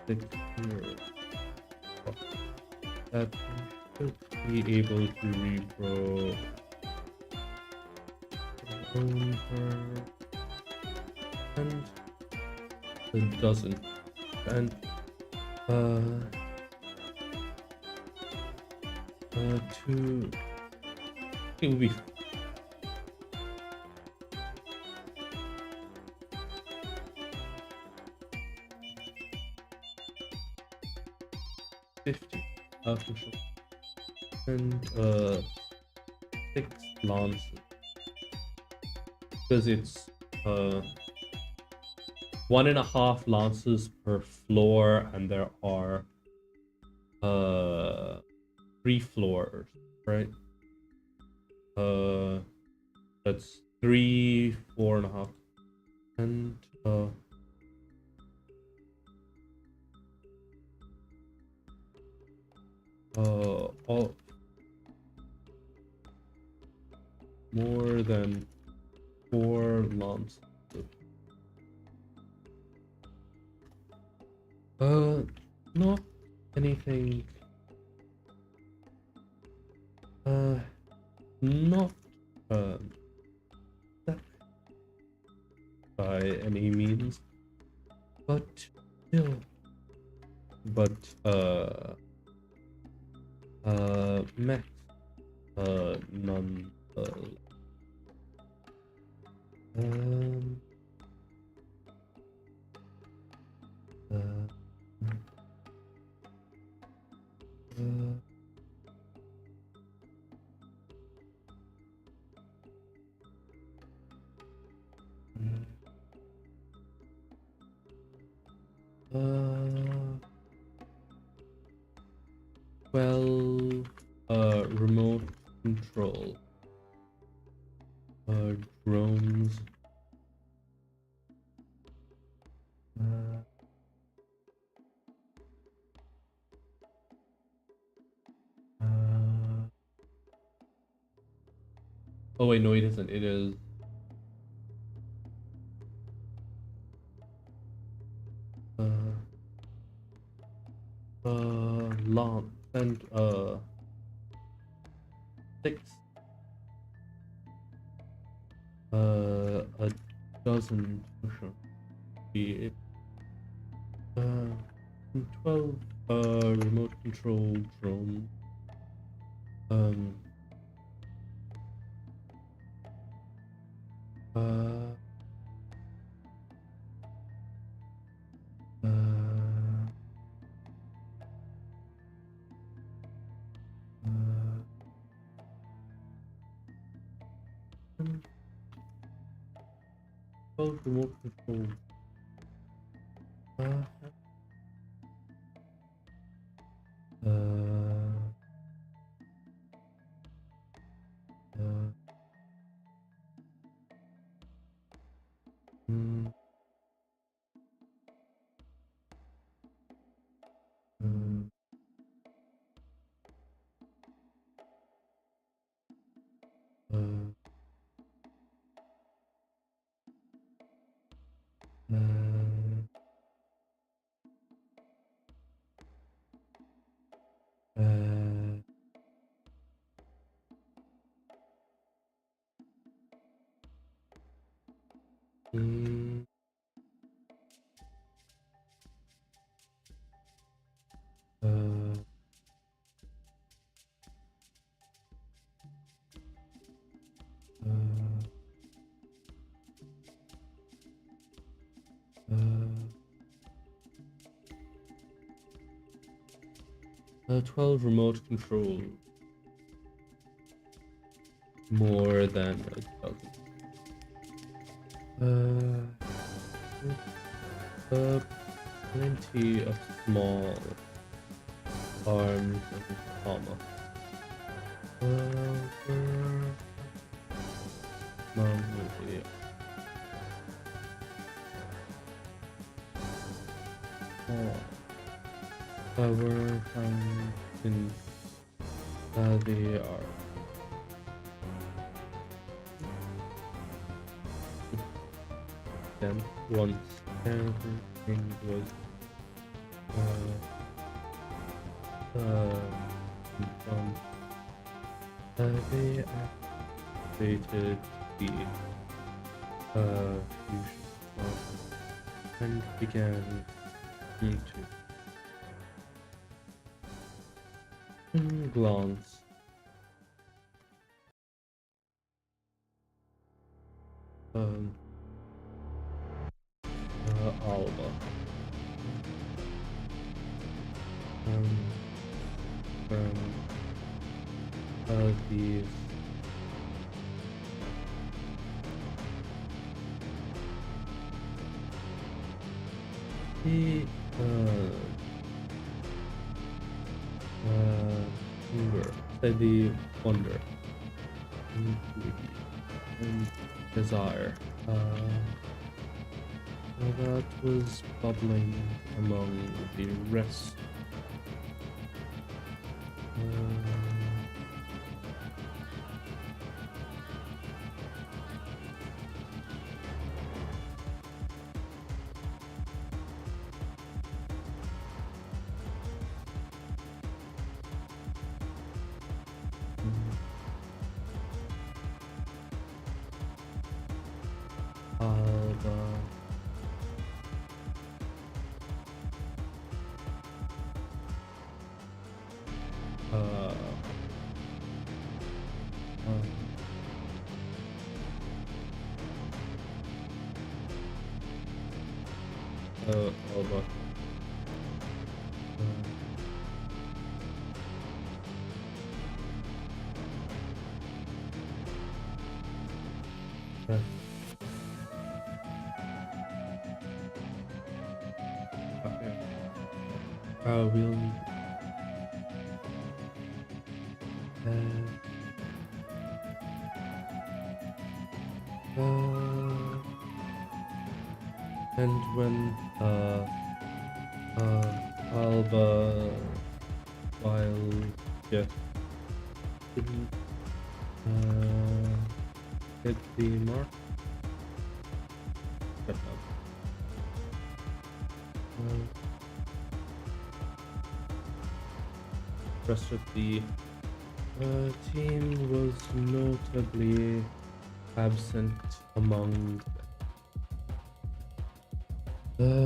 secure that should be able to repro and a dozen and two it will be 50 official and 6 lances, because it's 1.5 lances per floor, and there are 3 floors, right? That's 3, 4.5, and all more than 4 lances. Not anything. Not that by any means. but still, but mech, none, um, uh, uh, uh, well, remote control, drones, uh, uh, oh wait, no, it isn't. It is, long and, 6, a dozen, be it, 12, remote control drone, um, uh, uh, 12 remote control, uh, uh, mm, mm, uh, uh, mm, uh, 12 remote control, more than a dozen. Plenty of small arms and armor. No, idiot. Cover found in the art. Then once everything was confirmed, they activated the fusion process and began to glance. Alba. These the the wonder and desire that was bubbling among the rest. Hold on. Okay. We'll need and when Alba while yeah didn't hit the mark. But no. Rest of the team was notably absent among the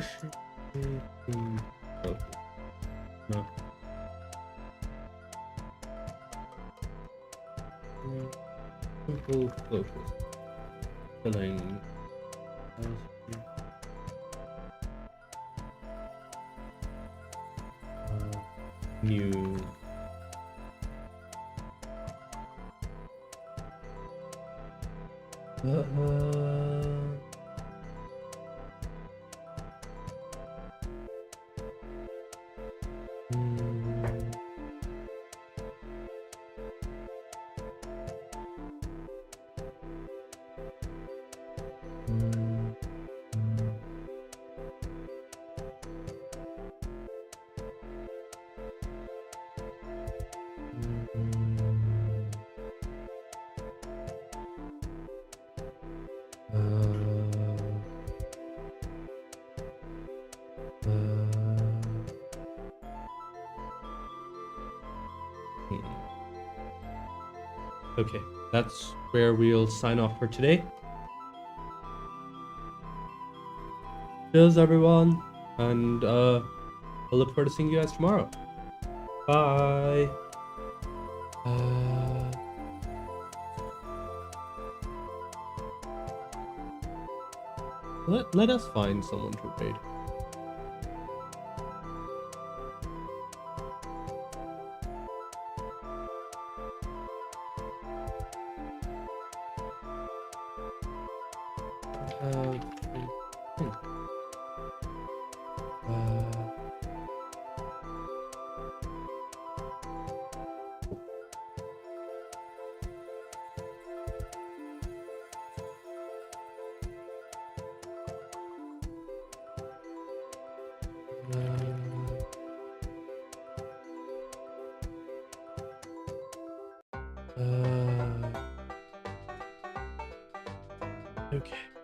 should be no. Simple focus. Filling. New. Okay, that's where we'll sign off for today. Cheers, everyone, and I look forward to seeing you guys tomorrow. Bye. Let us find someone to raid. Okay.